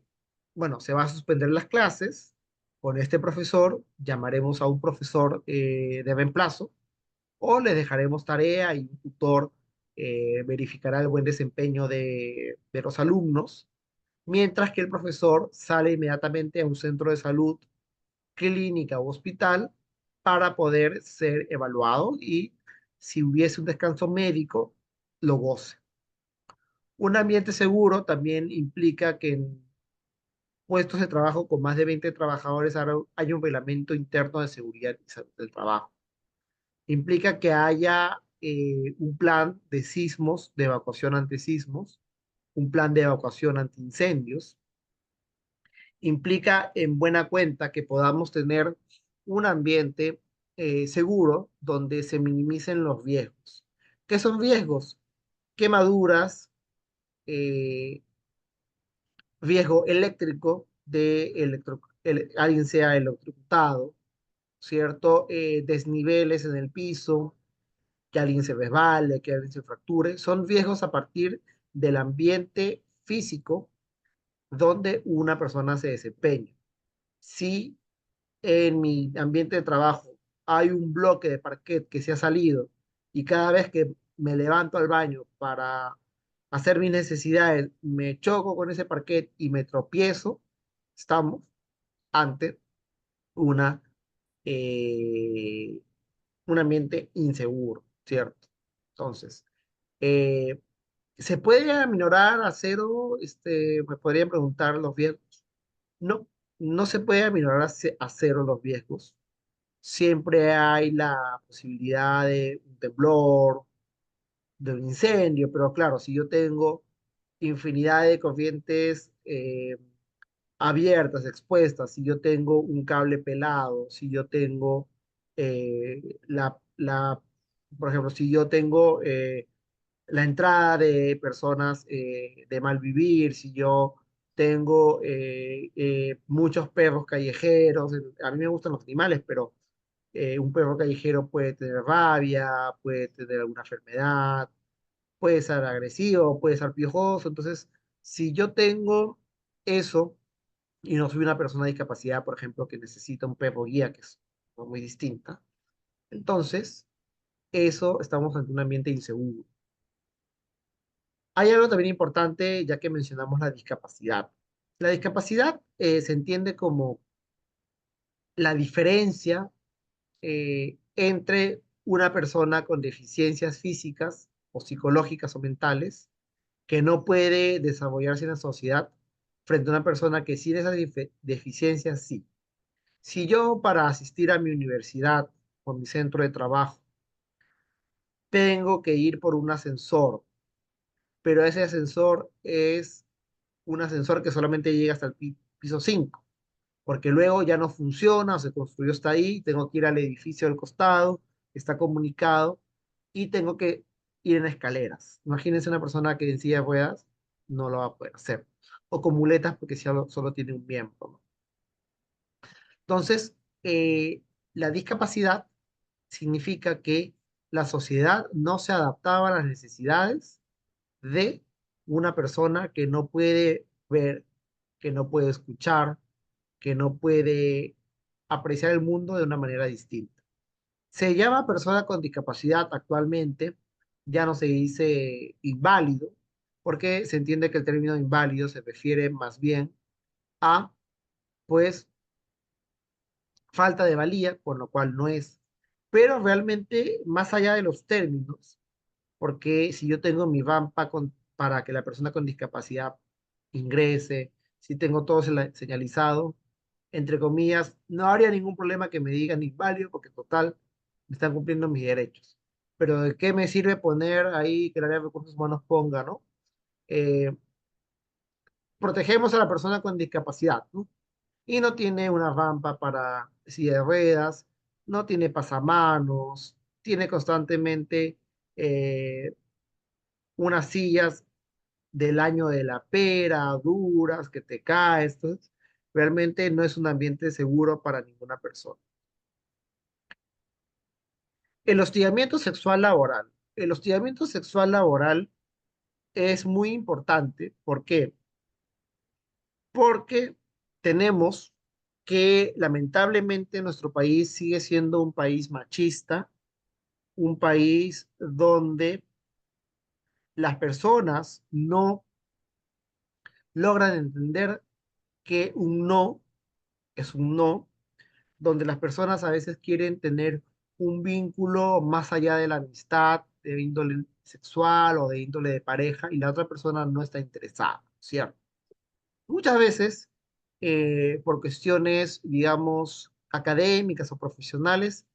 Bueno, se va a suspender las clases con este profesor, llamaremos a un profesor de reemplazo o les dejaremos tarea y un tutor verificará el buen desempeño de los alumnos, mientras que el profesor sale inmediatamente a un centro de salud, clínica o hospital para poder ser evaluado y si hubiese un descanso médico, lo goce. Un ambiente seguro también implica que en puestos de trabajo con más de 20 trabajadores hay un reglamento interno de seguridad y salud del trabajo. Implica que haya un plan de sismos, de evacuación ante sismos, un plan de evacuación ante incendios. Implica en buena cuenta que podamos tener un ambiente seguro donde se minimicen los riesgos. ¿Qué son riesgos? Quemaduras, eh, riesgo eléctrico de alguien sea electrocutado, ¿cierto? Desniveles en el piso, que alguien se resbale, que alguien se fracture, son riesgos a partir del ambiente físico donde una persona se desempeña. Si en mi ambiente de trabajo hay un bloque de parquet que se ha salido y cada vez que me levanto al baño para hacer mis necesidades, me choco con ese parquet y me tropiezo, estamos ante una, eh, un ambiente inseguro, ¿cierto? Entonces, eh, ¿se puede aminorar a cero? Me podrían preguntar los riesgos. No, no se puede aminorar a cero los riesgos. Siempre hay la posibilidad de un temblor, de un incendio, pero claro, si yo tengo infinidad de corrientes abiertas, expuestas, si yo tengo un cable pelado, si yo tengo por ejemplo, si yo tengo la entrada de personas de mal vivir, si yo tengo muchos perros callejeros, a mí me gustan los animales, pero un perro callejero puede tener rabia, puede tener alguna enfermedad, puede ser agresivo, puede ser piojoso, entonces si yo tengo eso, y no soy una persona de discapacidad, por ejemplo, que necesita un perro guía, que es muy distinta. Entonces, eso estamos ante un ambiente inseguro. Hay algo también importante, ya que mencionamos la discapacidad. La discapacidad se entiende como la diferencia entre una persona con deficiencias físicas o psicológicas o mentales que no puede desarrollarse en la sociedad frente a una persona que sin esas deficiencias sí. Si yo para asistir a mi universidad o mi centro de trabajo tengo que ir por un ascensor, pero ese ascensor es un ascensor que solamente llega hasta el piso 5, porque luego ya no funciona o se construyó hasta ahí, tengo que ir al edificio del costado, está comunicado y tengo que ir en escaleras. Imagínense una persona que en silla de ruedas no lo va a poder hacer. O con muletas porque solo tiene un miembro, ¿no? Entonces, la discapacidad significa que la sociedad no se adaptaba a las necesidades de una persona que no puede ver, que no puede escuchar, que no puede apreciar el mundo de una manera distinta. Se llama persona con discapacidad actualmente, ya no se dice inválido, porque se entiende que el término inválido se refiere más bien a, pues, falta de valía, por lo cual no es. Pero realmente, más allá de los términos, porque si yo tengo mi rampa para que la persona con discapacidad ingrese, si tengo todo señalizado, entre comillas, no habría ningún problema que me digan inválido, porque total, me están cumpliendo mis derechos. Pero ¿de qué me sirve poner ahí que la área de recursos humanos ponga, ¿no? Eh, Protegemos a la persona con discapacidad, ¿no? Y no tiene una rampa para silla de ruedas, no tiene pasamanos, tiene constantemente eh, unas sillas del año de la pera, duras, que te caes. Entonces, realmente no es un ambiente seguro para ninguna persona. El hostigamiento sexual laboral. El hostigamiento sexual laboral es muy importante. ¿Por qué? Porque tenemos que lamentablemente nuestro país sigue siendo un país machista, un país donde las personas no logran entender que un no es un no, donde las personas a veces quieren tener un vínculo más allá de la amistad, de índole sexual o de índole de pareja, y la otra persona no está interesada, ¿cierto? Muchas veces, por cuestiones, digamos, académicas o profesionales,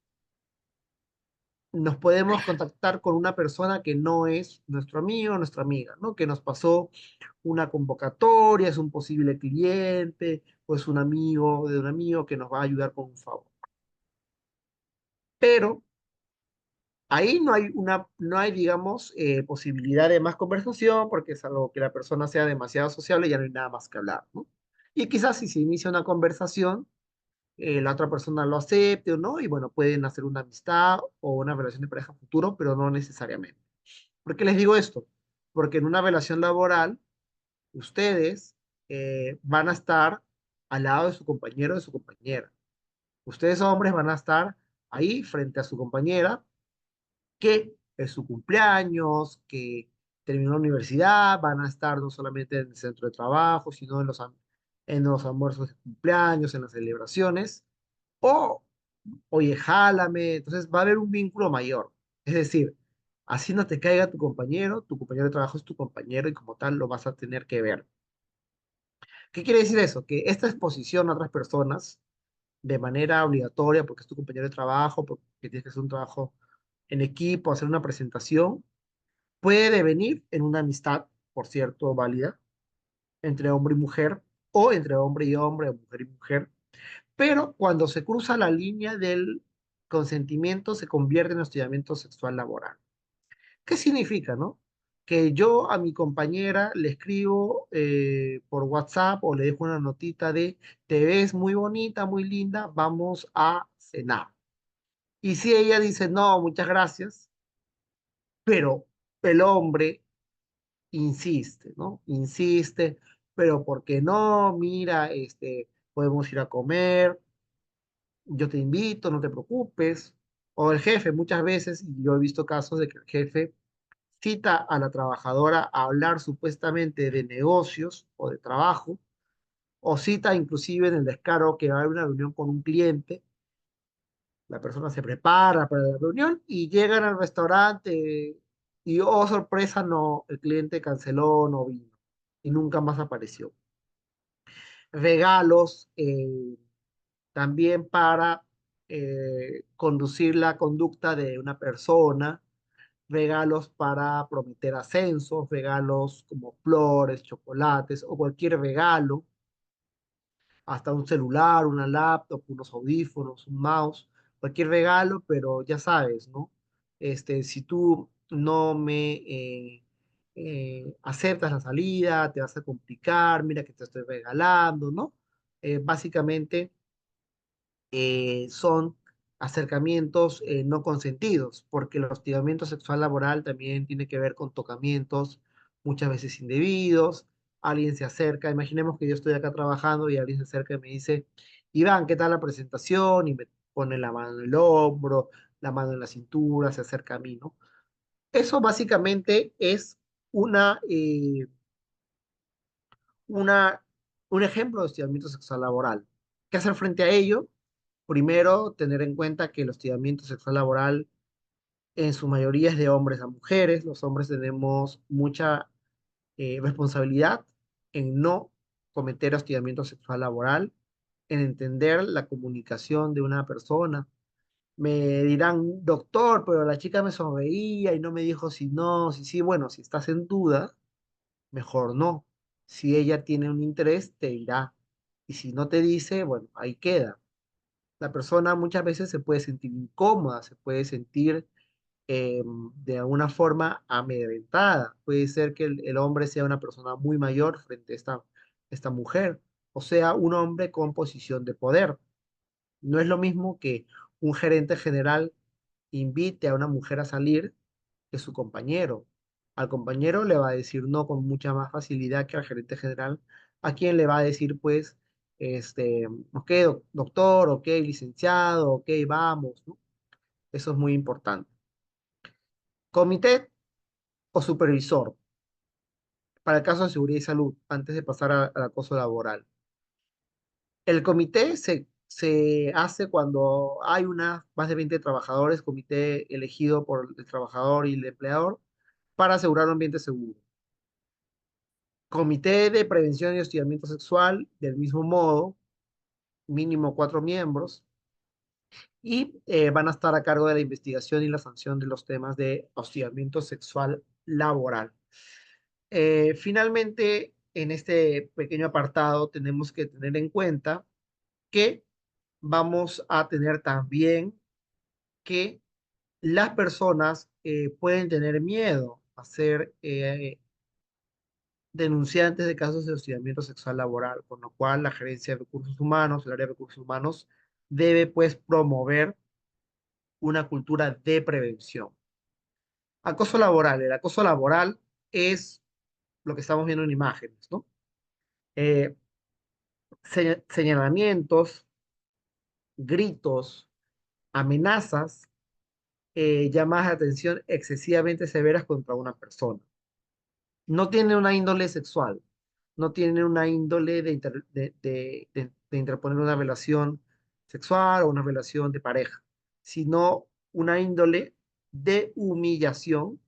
nos podemos contactar con una persona que no es nuestro amigo o nuestra amiga, ¿no? Que nos pasó una convocatoria, es un posible cliente, o es un amigo de un amigo que nos va a ayudar con un favor. Pero ahí no hay, digamos, posibilidad de más conversación, porque es algo que la persona sea demasiado sociable y ya no hay nada más que hablar, ¿no? Y quizás si se inicia una conversación, la otra persona lo acepte o no, y bueno, pueden hacer una amistad o una relación de pareja futuro, pero no necesariamente. ¿Por qué les digo esto? Porque en una relación laboral, ustedes van a estar al lado de su compañero o de su compañera. Ustedes hombres van a estar ahí frente a su compañera, que es su cumpleaños, que terminó la universidad, van a estar no solamente en el centro de trabajo, sino en los almuerzos de cumpleaños, en las celebraciones, o, oye, jálame, entonces va a haber un vínculo mayor. Es decir, así no te caiga tu compañero de trabajo es tu compañero y como tal lo vas a tener que ver. ¿Qué quiere decir eso? Que esta exposición a otras personas de manera obligatoria, porque es tu compañero de trabajo, porque tienes que hacer un trabajo en equipo, hacer una presentación, puede devenir en una amistad, por cierto, válida, entre hombre y mujer, o entre hombre y hombre, o mujer y mujer, pero cuando se cruza la línea del consentimiento se convierte en hostigamiento sexual laboral. ¿Qué significa, no? Que yo a mi compañera le escribo por WhatsApp o le dejo una notita de, te ves muy bonita, muy linda, vamos a cenar. Y si ella dice, no, muchas gracias, pero el hombre insiste, ¿no? Insiste, pero ¿por qué no? Mira, podemos ir a comer, yo te invito, no te preocupes. O el jefe, muchas veces, y yo he visto casos de que el jefe cita a la trabajadora a hablar supuestamente de negocios o de trabajo, o cita inclusive en el descaro que va a haber una reunión con un cliente, la persona se prepara para la reunión y llegan al restaurante y, oh sorpresa, no, el cliente canceló, no vino y nunca más apareció. Regalos también para conducir la conducta de una persona, regalos para prometer ascensos, regalos como flores, chocolates o cualquier regalo, hasta un celular, una laptop, unos audífonos, un mouse, cualquier regalo, pero ya sabes, ¿no? Si tú no me aceptas la salida, te vas a complicar, mira que te estoy regalando, ¿no? Básicamente son acercamientos no consentidos, porque el hostigamiento sexual laboral también tiene que ver con tocamientos muchas veces indebidos. Alguien se acerca, imaginemos que yo estoy acá trabajando y alguien se acerca y me dice, Iván, ¿qué tal la presentación? Y me pone la mano en el hombro, la mano en la cintura, se acerca a mí, ¿no? Eso básicamente es una, eh, una, un ejemplo de hostigamiento sexual laboral. ¿Qué hacer frente a ello? Primero, tener en cuenta que el hostigamiento sexual laboral en su mayoría es de hombres a mujeres. Los hombres tenemos mucha responsabilidad en no cometer hostigamiento sexual laboral, en entender la comunicación de una persona. Me dirán, doctor, pero la chica me sonreía y no me dijo si no, si sí. Bueno, si estás en duda, mejor no. Si ella tiene un interés, te dirá. Y si no te dice, bueno, ahí queda. La persona muchas veces se puede sentir incómoda, se puede sentir de alguna forma amedrentada. Puede ser que el hombre sea una persona muy mayor frente a esta mujer, o sea, un hombre con posición de poder. No es lo mismo que un gerente general invite a una mujer a salir que su compañero. Al compañero le va a decir no con mucha más facilidad que al gerente general, a quien le va a decir, pues, ok, doctor, ok, licenciado, ok, vamos, ¿no? Eso es muy importante. Comité o supervisor, para el caso de seguridad y salud, antes de pasar al acoso laboral. El comité se hace cuando hay más de 20 trabajadores, comité elegido por el trabajador y el empleador para asegurar un ambiente seguro. Comité de prevención y hostigamiento sexual, del mismo modo, mínimo 4 miembros, y van a estar a cargo de la investigación y la sanción de los temas de hostigamiento sexual laboral. Finalmente, en este pequeño apartado tenemos que tener en cuenta que vamos a tener también que las personas pueden tener miedo a ser denunciantes de casos de hostigamiento sexual laboral, con lo cual la gerencia de recursos humanos, el área de recursos humanos, debe pues promover una cultura de prevención. Acoso laboral. El acoso laboral es lo que estamos viendo en imágenes, ¿no? Eh, Señalamientos, gritos, amenazas, llamadas de atención excesivamente severas contra una persona. No tiene una índole sexual, no tiene una índole de interponer una relación sexual o una relación de pareja, sino una índole de humillación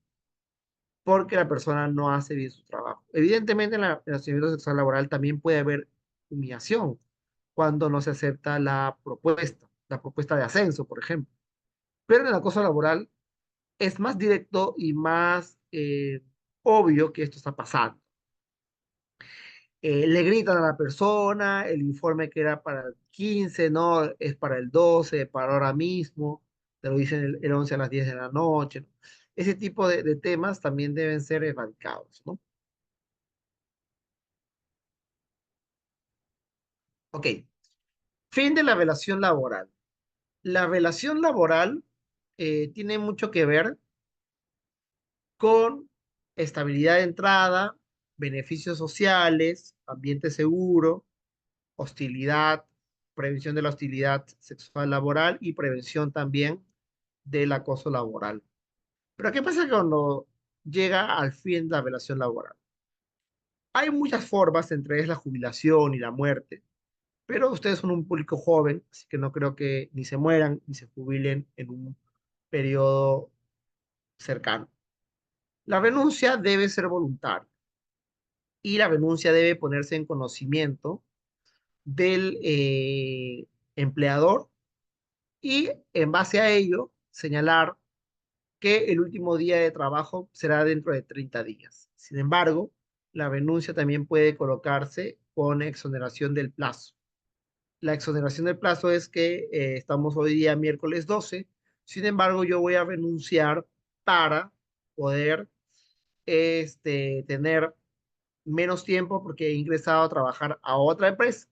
porque la persona no hace bien su trabajo. Evidentemente, en el relacionamiento sexual laboral también puede haber humillación cuando no se acepta la propuesta de ascenso, por ejemplo. Pero en el acoso laboral es más directo y más obvio que esto está pasando. Le gritan a la persona, el informe que era para el 15, no, es para el 12, para ahora mismo, te lo dicen el 11 a las 10 de la noche, ¿no? Ese tipo de temas también deben ser erradicados, ¿no? Ok, fin de la relación laboral. La relación laboral tiene mucho que ver con estabilidad de entrada, beneficios sociales, ambiente seguro, hostilidad, prevención de la hostilidad sexual laboral y prevención también del acoso laboral. Pero ¿qué pasa cuando llega al fin de la relación laboral? Hay muchas formas, entre ellas la jubilación y la muerte, pero ustedes son un público joven, así que no creo que ni se mueran ni se jubilen en un periodo cercano. La renuncia debe ser voluntaria y la renuncia debe ponerse en conocimiento del empleador y en base a ello señalar que el último día de trabajo será dentro de 30 días. Sin embargo, la renuncia también puede colocarse con exoneración del plazo. La exoneración del plazo es que estamos hoy día miércoles 12, sin embargo, yo voy a renunciar para poder tener menos tiempo porque he ingresado a trabajar a otra empresa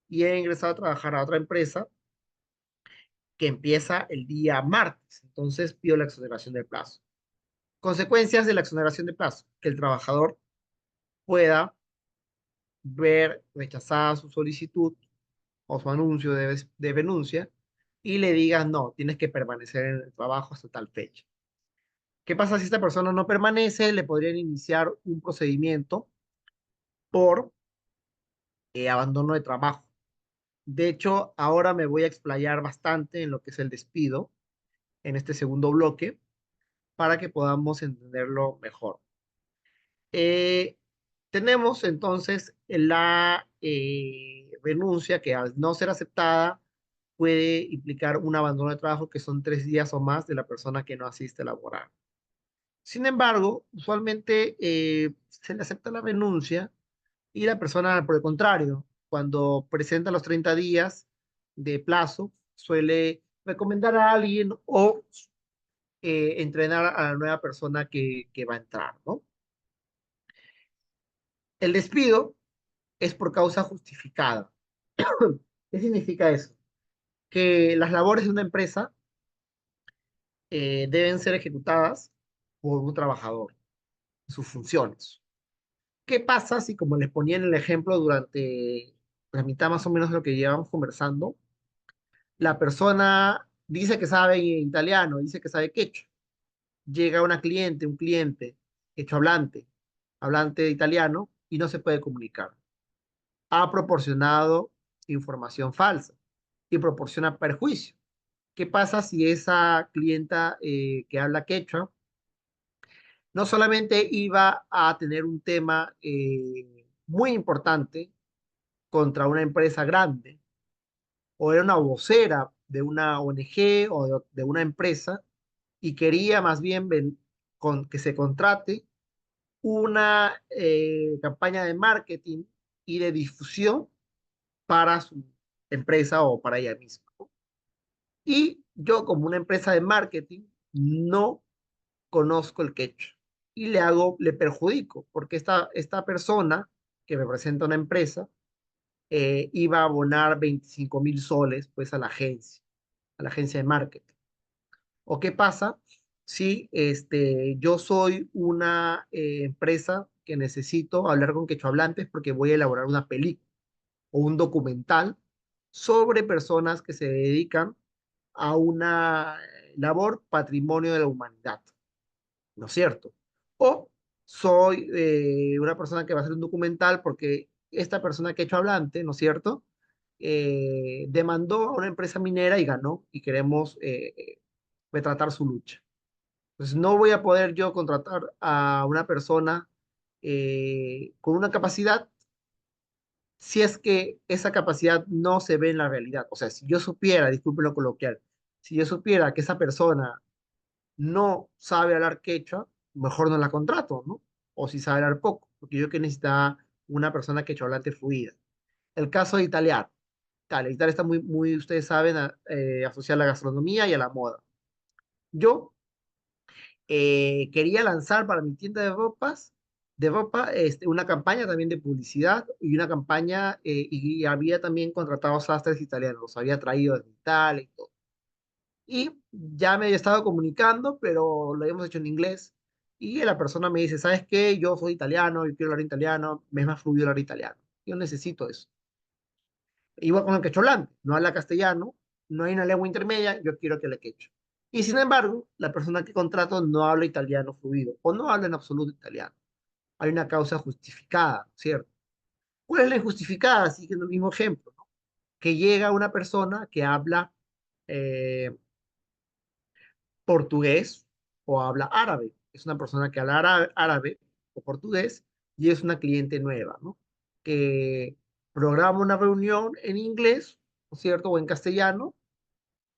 y he ingresado a trabajar a otra empresa que empieza el día martes. Entonces pido la exoneración del plazo. Consecuencias de la exoneración de plazo, que el trabajador pueda ver rechazada su solicitud o su anuncio de renuncia y le digas, no, tienes que permanecer en el trabajo hasta tal fecha. ¿Qué pasa si esta persona no permanece? Le podrían iniciar un procedimiento por abandono de trabajo. De hecho, ahora me voy a explayar bastante en lo que es el despido en este segundo bloque para que podamos entenderlo mejor. Eh, Tenemos entonces la renuncia que al no ser aceptada puede implicar un abandono de trabajo que son 3 días o más de la persona que no asiste a laborar. Sin embargo, usualmente se le acepta la renuncia y la persona, por el contrario, cuando presenta los 30 días de plazo, suele recomendar a alguien o entrenar a la nueva persona que va a entrar, ¿no? El despido es por causa justificada. ¿Qué significa eso? Que las labores de una empresa deben ser ejecutadas por un trabajador, sus funciones. ¿Qué pasa si, como les ponía en el ejemplo durante la mitad más o menos de lo que llevamos conversando, la persona dice que sabe italiano, dice que sabe quechua, llega una cliente, un cliente quechua hablante, hablante de italiano, y no se puede comunicar? Ha proporcionado información falsa y proporciona perjuicio. ¿Qué pasa si esa clienta que habla quechua no solamente iba a tener un tema muy importante contra una empresa grande, o era una vocera de una ONG o de una empresa, y quería más bien que se contrate una campaña de marketing y de difusión para su empresa o para ella misma? Y yo, como una empresa de marketing, no conozco el quechua y le perjudico, porque esta persona que representa una empresa iba a abonar 25.000 soles pues a la agencia de marketing. ¿O qué pasa si yo soy una empresa que necesito hablar con quechohablantes porque voy a elaborar una película o un documental sobre personas que se dedican a una labor patrimonio de la humanidad, ¿no es cierto? O soy una persona que va a hacer un documental porque esta persona que ha hecho hablante, ¿no es cierto? Demandó a una empresa minera y ganó y queremos retratar su lucha. Entonces no voy a poder yo contratar a una persona con una capacidad si es que esa capacidad no se ve en la realidad. O sea, si yo supiera, disculpen lo coloquial, si yo supiera que esa persona no sabe hablar quechua, mejor no la contrato, ¿no? O si sabe hablar poco, porque yo que necesitaba una persona quechua hablante fluida. El caso de italiano. Italia está muy, ustedes saben, asociada a la gastronomía y a la moda. Yo quería lanzar para mi tienda de ropa, una campaña también de publicidad y una campaña, y había también contratado sastres italianos, los había traído de Italia y todo. Y ya me había estado comunicando, pero lo habíamos hecho en inglés. Y la persona me dice, ¿sabes qué? Yo soy italiano, yo quiero hablar italiano, me es más fluido hablar italiano. Yo necesito eso. Igual con el quecholante, no habla castellano, no hay una lengua intermedia, yo quiero que le quecho. Y sin embargo, la persona que contrato no habla italiano fluido o no habla en absoluto italiano. Hay una causa justificada, ¿cierto? ¿Cuál es la injustificada? Siguiendo el mismo ejemplo, ¿no? Que llega una persona que habla eh, portugués o habla árabe. Es una persona que habla árabe o portugués y es una cliente nueva, ¿no? Que programa una reunión en inglés, ¿no es cierto? O en castellano,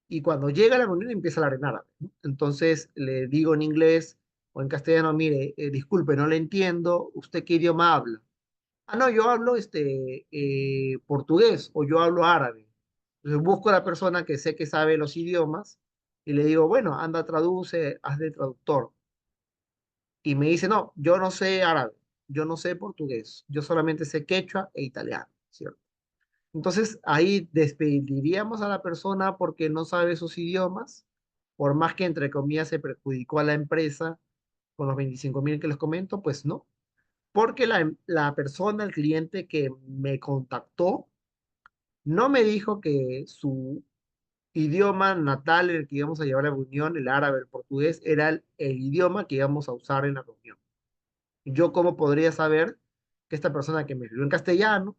y cuando llega a la reunión empieza a hablar en árabe, ¿no? Entonces le digo en inglés o en castellano, mire, disculpe, no le entiendo, ¿usted qué idioma habla? Ah, no, yo hablo portugués o yo hablo árabe. Entonces busco a la persona que sé que sabe los idiomas y le digo, bueno, anda, traduce, haz de traductor. Y me dice, no, yo no sé árabe, yo no sé portugués, yo solamente sé quechua e italiano, ¿cierto? Entonces ahí despediríamos a la persona porque no sabe esos idiomas, por más que entre comillas se perjudicó a la empresa con los 25.000 que les comento, pues no, porque la persona, el cliente que me contactó, no me dijo que su idioma natal en el que íbamos a llevar la reunión, el árabe, el portugués, era el idioma que íbamos a usar en la reunión. Yo, ¿cómo podría saber que esta persona que me escribió en castellano,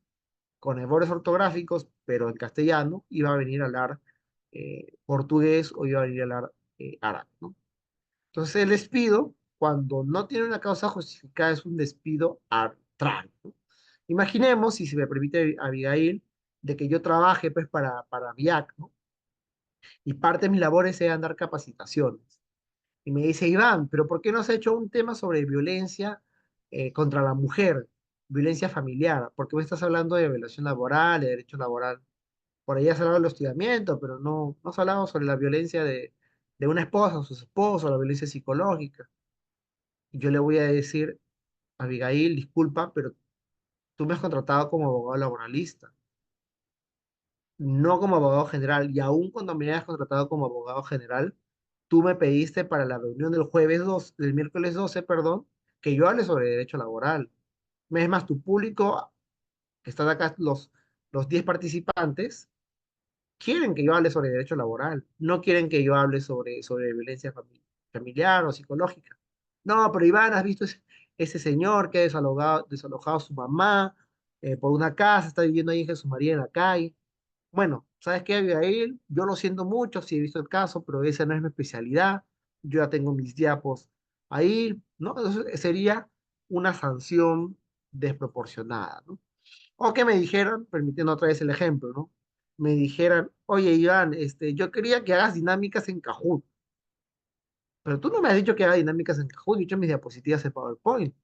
con errores ortográficos, pero en castellano, iba a venir a hablar portugués o iba a venir a hablar árabe, ¿no? Entonces, el despido, cuando no tiene una causa justificada, es un despido arbitrario, ¿no? Imaginemos, si se me permite, Abigail, de que yo trabaje pues para VIAC, ¿no? Y parte de mis labores sean dar capacitaciones. Y me dice, Iván, pero ¿por qué no has hecho un tema sobre violencia contra la mujer, violencia familiar? Porque me estás hablando de violación laboral, de derecho laboral. Por ahí has hablado del hostigamiento, pero no has hablado sobre la violencia de una esposa o su esposo, la violencia psicológica. Y yo le voy a decir, Abigail, disculpa, pero tú me has contratado como abogado laboralista, no como abogado general. Y aún cuando me hayas contratado como abogado general, tú me pediste para la reunión del jueves 2, del miércoles 12, perdón, que yo hable sobre derecho laboral. Es más, tu público, que están acá los 10 participantes, quieren que yo hable sobre derecho laboral, no quieren que yo hable sobre violencia familiar o psicológica. No, pero Iván, ¿has visto ese señor que ha desalojado a su mamá por una casa, está viviendo ahí en Jesús María en la calle? Bueno, ¿sabes qué, Abigail? Yo lo siento mucho, sí he visto el caso, pero esa no es mi especialidad. Yo ya tengo mis diapos ahí, ¿no? Entonces sería una sanción desproporcionada, ¿no? O que me dijeran, permitiendo otra vez el ejemplo, ¿no? Me dijeran, oye, Iván, yo quería que hagas dinámicas en Kahoot, pero tú no me has dicho que haga dinámicas en Kahoot, yo he hecho mis diapositivas en PowerPoint.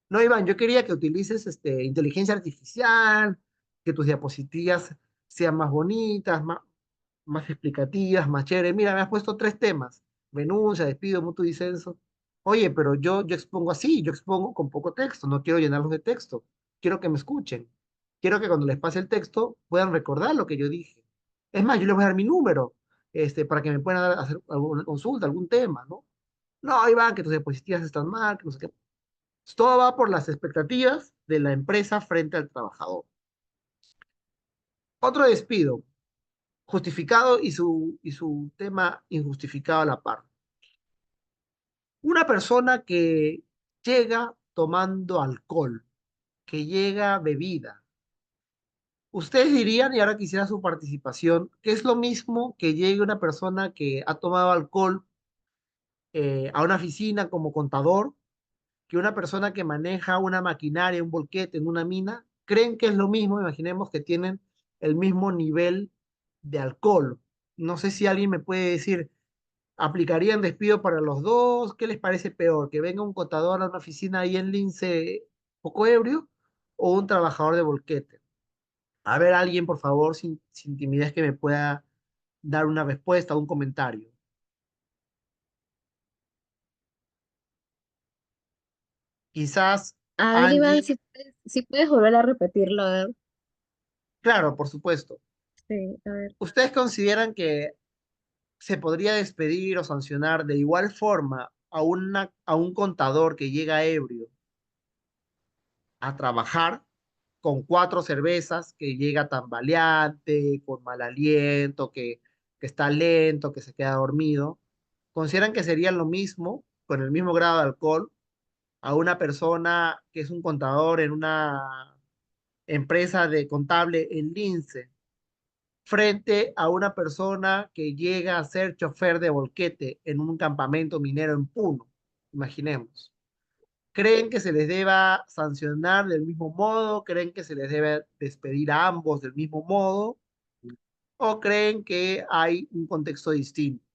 No, Iván, yo quería que utilices inteligencia artificial, que tus diapositivas sean más bonitas, más explicativas, más chéveres. Mira, me has puesto 3 temas: renuncia, despido, mutuo disenso. Oye, pero yo expongo así, yo expongo con poco texto, no quiero llenarlos de texto, quiero que me escuchen. Quiero que cuando les pase el texto puedan recordar lo que yo dije. Es más, yo les voy a dar mi número, para que me puedan hacer alguna consulta, algún tema, ¿no? No, Iván, que tus diapositivas están mal, que no sé qué. Todo va por las expectativas de la empresa frente al trabajador. Otro despido, justificado y su tema injustificado a la par. Una persona que llega tomando alcohol, que llega bebida. Ustedes dirían, y ahora quisiera su participación, que es lo mismo que llegue una persona que ha tomado alcohol a una oficina como contador, que una persona que maneja una maquinaria, un volquete en una mina. ¿Creen que es lo mismo? Imaginemos que tienen el mismo nivel de alcohol. No sé si alguien me puede decir, ¿aplicarían despido para los dos? ¿Qué les parece peor? ¿Que venga un contador a una oficina ahí en Lince poco ebrio o un trabajador de volquete? A ver, alguien, por favor, sin timidez, que me pueda dar una respuesta o un comentario. Quizás A ver, Iván, Angie, si puedes volver a repetirlo, a ver. claro, por supuesto. Sí, a ver. ¿Ustedes consideran que se podría despedir o sancionar de igual forma a un contador que llega ebrio a trabajar con 4 cervezas, que llega tambaleante, con mal aliento, que está lento, que se queda dormido, ¿consideran que sería lo mismo, con el mismo grado de alcohol, a una persona que es un contador en una empresa de contable en Lince, frente a una persona que llega a ser chofer de volquete en un campamento minero en Puno? Imaginemos. ¿Creen que se les deba sancionar del mismo modo? ¿Creen que se les debe despedir a ambos del mismo modo? ¿O creen que hay un contexto distinto?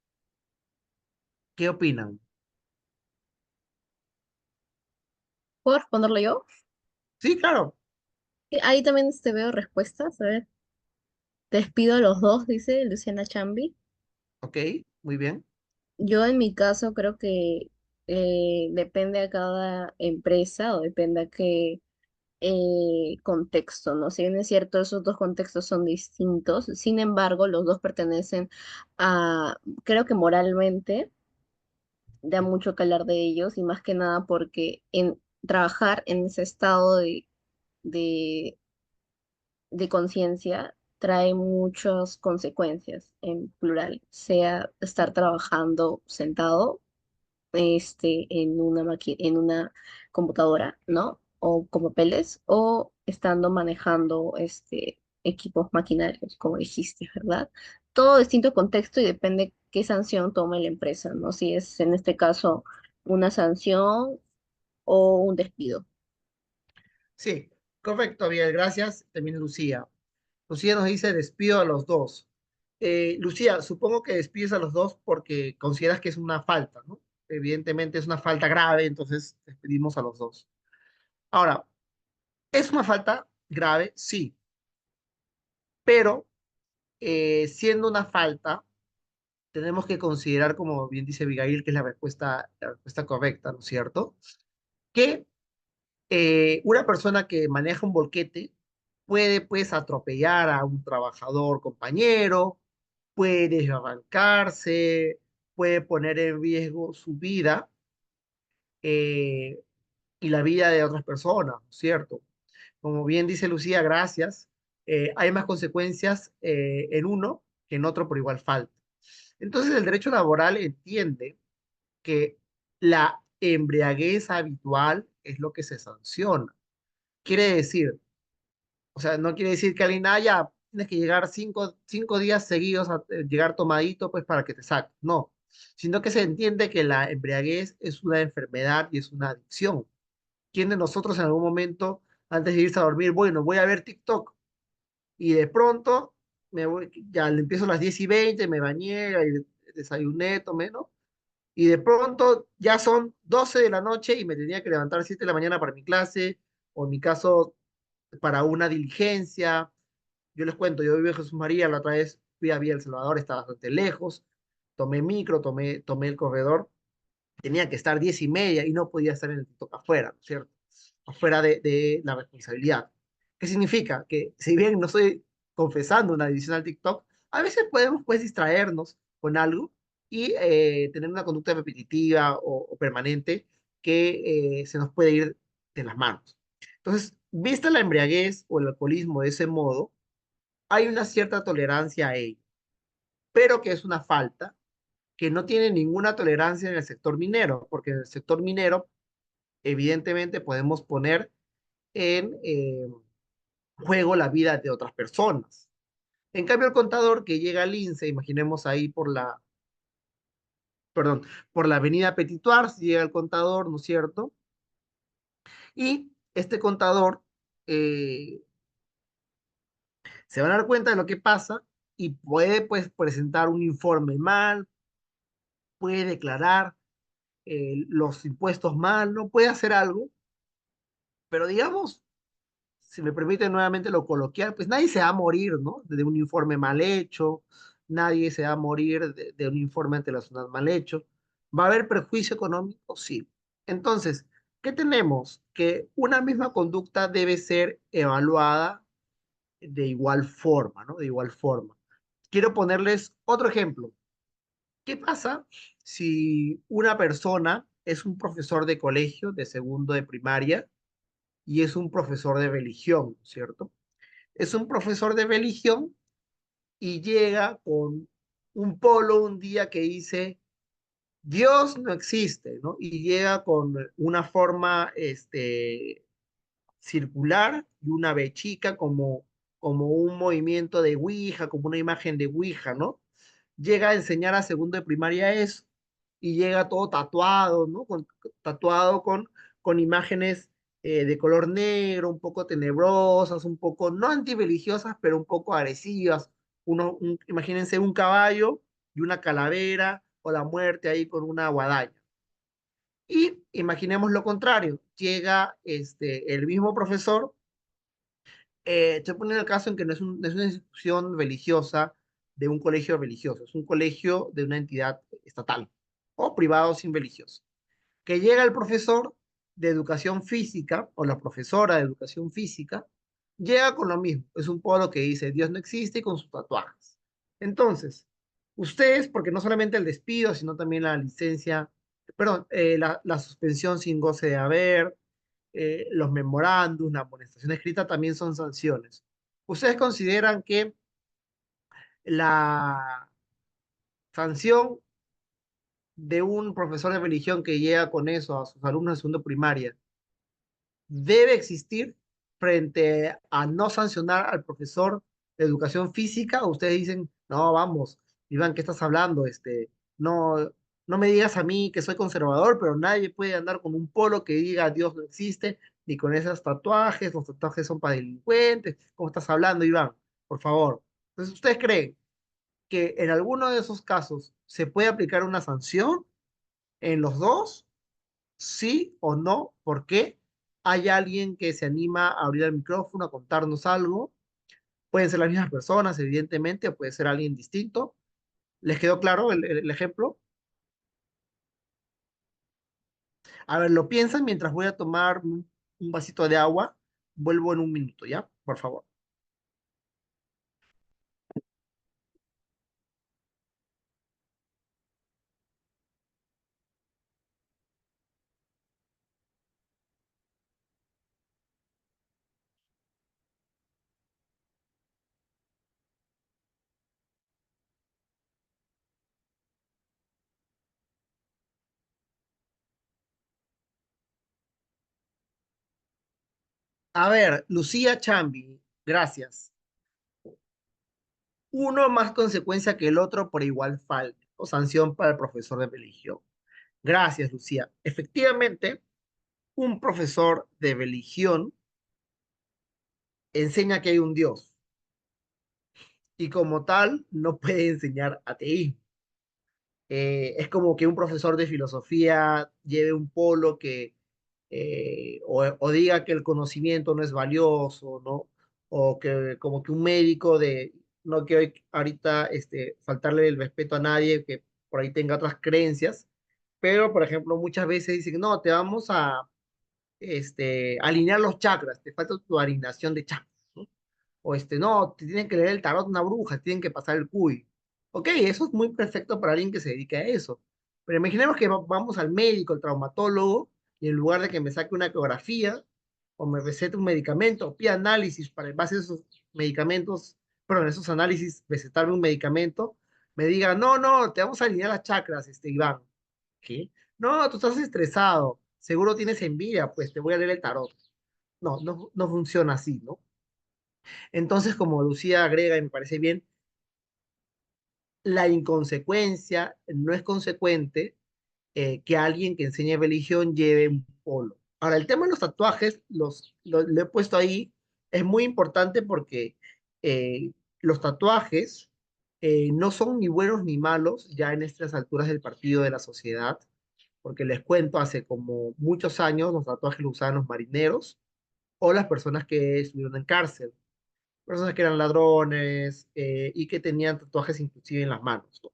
¿Qué opinan? ¿Puedo responderlo yo? Sí, claro. Ahí también veo respuestas. A ver, despido a los dos, dice Luciana Chambi. Ok, muy bien. Yo en mi caso creo que depende a cada empresa o depende a qué contexto, ¿no? Si bien es cierto, esos dos contextos son distintos, sin embargo, los dos pertenecen a, creo que moralmente da mucho que hablar de ellos y más que nada porque en trabajar en ese estado de, de conciencia trae muchas consecuencias en plural, sea estar trabajando sentado en una en una computadora, ¿no? O con papeles, o estando manejando equipos maquinarios, como dijiste, ¿verdad? Todo distinto contexto y depende qué sanción tome la empresa, ¿no? Si es en este caso una sanción o un despido. Sí, correcto, bien, gracias. También Lucía. Lucía nos dice despido a los dos. Lucía, supongo que despides a los dos porque consideras que es una falta, ¿no? Evidentemente es una falta grave, entonces despedimos a los dos. Ahora, ¿es una falta grave? Sí, pero siendo una falta, tenemos que considerar, como bien dice Abigail, que es la respuesta correcta, ¿no es cierto? Que una persona que maneja un volquete puede, pues, atropellar a un trabajador compañero, puede arrancarse, puede poner en riesgo su vida eh, y la vida de otras personas, ¿no es cierto? Como bien dice Lucía, gracias. Hay más consecuencias en uno que en otro por igual falta. Entonces, el derecho laboral entiende que la embriaguez habitual es lo que se sanciona. Quiere decir, o sea, no quiere decir que alguien haya, tienes que llegar 5 días seguidos a llegar tomadito, pues para que te saques. No, sino que se entiende que la embriaguez es una enfermedad y es una adicción. ¿Quién de nosotros en algún momento, antes de irse a dormir, bueno, voy a ver TikTok y de pronto me voy, ya le empiezo a las 10:20, me bañé, y desayuné, tomé, ¿no? Y de pronto ya son 12 de la noche y me tenía que levantar 7 de la mañana para mi clase, o en mi caso, para una diligencia. Yo les cuento, yo vivo en Jesús María, la otra vez fui a Villa El Salvador, estaba bastante lejos, tomé micro, tomé el corredor, tenía que estar 10:30 y no podía estar en el TikTok afuera, ¿no es cierto? Afuera de la responsabilidad. ¿Qué significa? Que si bien no estoy confesando una adicción al TikTok, a veces podemos pues distraernos con algo y tener una conducta repetitiva o permanente que se nos puede ir de las manos. Entonces, vista la embriaguez o el alcoholismo de ese modo, hay una cierta tolerancia a ello, pero que es una falta que no tiene ninguna tolerancia en el sector minero, porque en el sector minero, evidentemente, podemos poner en juego la vida de otras personas. En cambio, el contador que llega al INSE, imaginemos ahí perdón, por la avenida Petituar, llega el contador, ¿no es cierto? Y este contador eh, se van a dar cuenta de lo que pasa y puede, pues, presentar un informe mal, puede declarar los impuestos mal, no puede hacer algo, pero digamos, si me permite nuevamente lo coloquial, pues nadie se va a morir, ¿no? De un informe mal hecho, nadie se va a morir de un informe ante la ciudad mal hecho. ¿Va a haber perjuicio económico? Sí. Entonces, ¿qué tenemos? Que una misma conducta debe ser evaluada de igual forma, ¿no? De igual forma. Quiero ponerles otro ejemplo. ¿Qué pasa si una persona es un profesor de colegio, de segundo de primaria, y es un profesor de religión, ¿cierto? Es un profesor de religión y llega con un polo un día que dice, Dios no existe, ¿no? Y llega con una forma, circular y una B chica como un movimiento de Ouija, como una imagen de Ouija, ¿no? Llega a enseñar a segundo de primaria eso y llega todo tatuado, ¿no? Tatuado con imágenes de color negro, un poco tenebrosas, un poco, no antireligiosas, pero un poco agresivas. Imagínense un caballo y una calavera o la muerte ahí con una guadaña. Y imaginemos lo contrario, llega el mismo profesor, estoy poniendo el caso en que no es una institución religiosa de un colegio religioso, es un colegio de una entidad estatal o privado sin religioso, que llega el profesor de educación física o la profesora de educación física, llega con lo mismo, es un polo que dice Dios no existe y con sus tatuajes. Entonces, ustedes, porque no solamente el despido, sino también la licencia, perdón, la suspensión sin goce de haber, los memorándums, la amonestación escrita también son sanciones. ¿Ustedes consideran que la sanción de un profesor de religión que llega con eso a sus alumnos de segundo primaria debe existir frente a no sancionar al profesor de educación física? ¿O ustedes dicen, no, vamos, Iván, ¿qué estás hablando? No, no me digas a mí que soy conservador, pero nadie puede andar con un polo que diga Dios no existe, ni con esos tatuajes, los tatuajes son para delincuentes? ¿Cómo estás hablando, Iván? Por favor. Entonces, ¿ustedes creen que en alguno de esos casos se puede aplicar una sanción en los dos? ¿Sí o no? ¿Por qué? ¿Hay alguien que se anima a abrir el micrófono, a contarnos algo? Pueden ser las mismas personas, evidentemente, o puede ser alguien distinto. ¿Les quedó claro el ejemplo? A ver, lo piensan mientras voy a tomar un vasito de agua. Vuelvo en un minuto, ¿ya? Por favor. A ver, Lucía Chambi, gracias. Uno más consecuencia que el otro por igual falta o sanción para el profesor de religión. Gracias, Lucía. Efectivamente, un profesor de religión enseña que hay un Dios y como tal no puede enseñar ateísmo. Es como que un profesor de filosofía lleve un polo que, o diga que el conocimiento no es valioso, ¿no? O que como que un médico de, no quiero ahorita faltarle el respeto a nadie que por ahí tenga otras creencias, pero por ejemplo muchas veces dicen, no, te vamos a alinear los chakras, te falta tu alineación de chakras, ¿no? O no, te tienen que leer el tarot una bruja, tienen que pasar el cuy. Ok, eso es muy perfecto para alguien que se dedique a eso. Pero imaginemos que vamos al médico, al traumatólogo, y en lugar de que me saque una ecografía o me recete un medicamento o pida análisis para en base a esos medicamentos, perdón, esos análisis, recetarme un medicamento, me diga, no, no, te vamos a alinear las chakras, Iván. ¿Qué? No, tú estás estresado, seguro tienes envidia, pues te voy a leer el tarot. No, no, no funciona así, ¿no? Entonces, como Lucía agrega, y me parece bien, la inconsecuencia no es consecuente que alguien que enseñe religión lleve un polo. Ahora, el tema de los tatuajes, lo he puesto ahí, es muy importante porque los tatuajes no son ni buenos ni malos ya en estas alturas del partido de la sociedad, porque les cuento, hace como muchos años los tatuajes los usaban los marineros o las personas que estuvieron en cárcel, personas que eran ladrones y que tenían tatuajes inclusive en las manos, ¿no?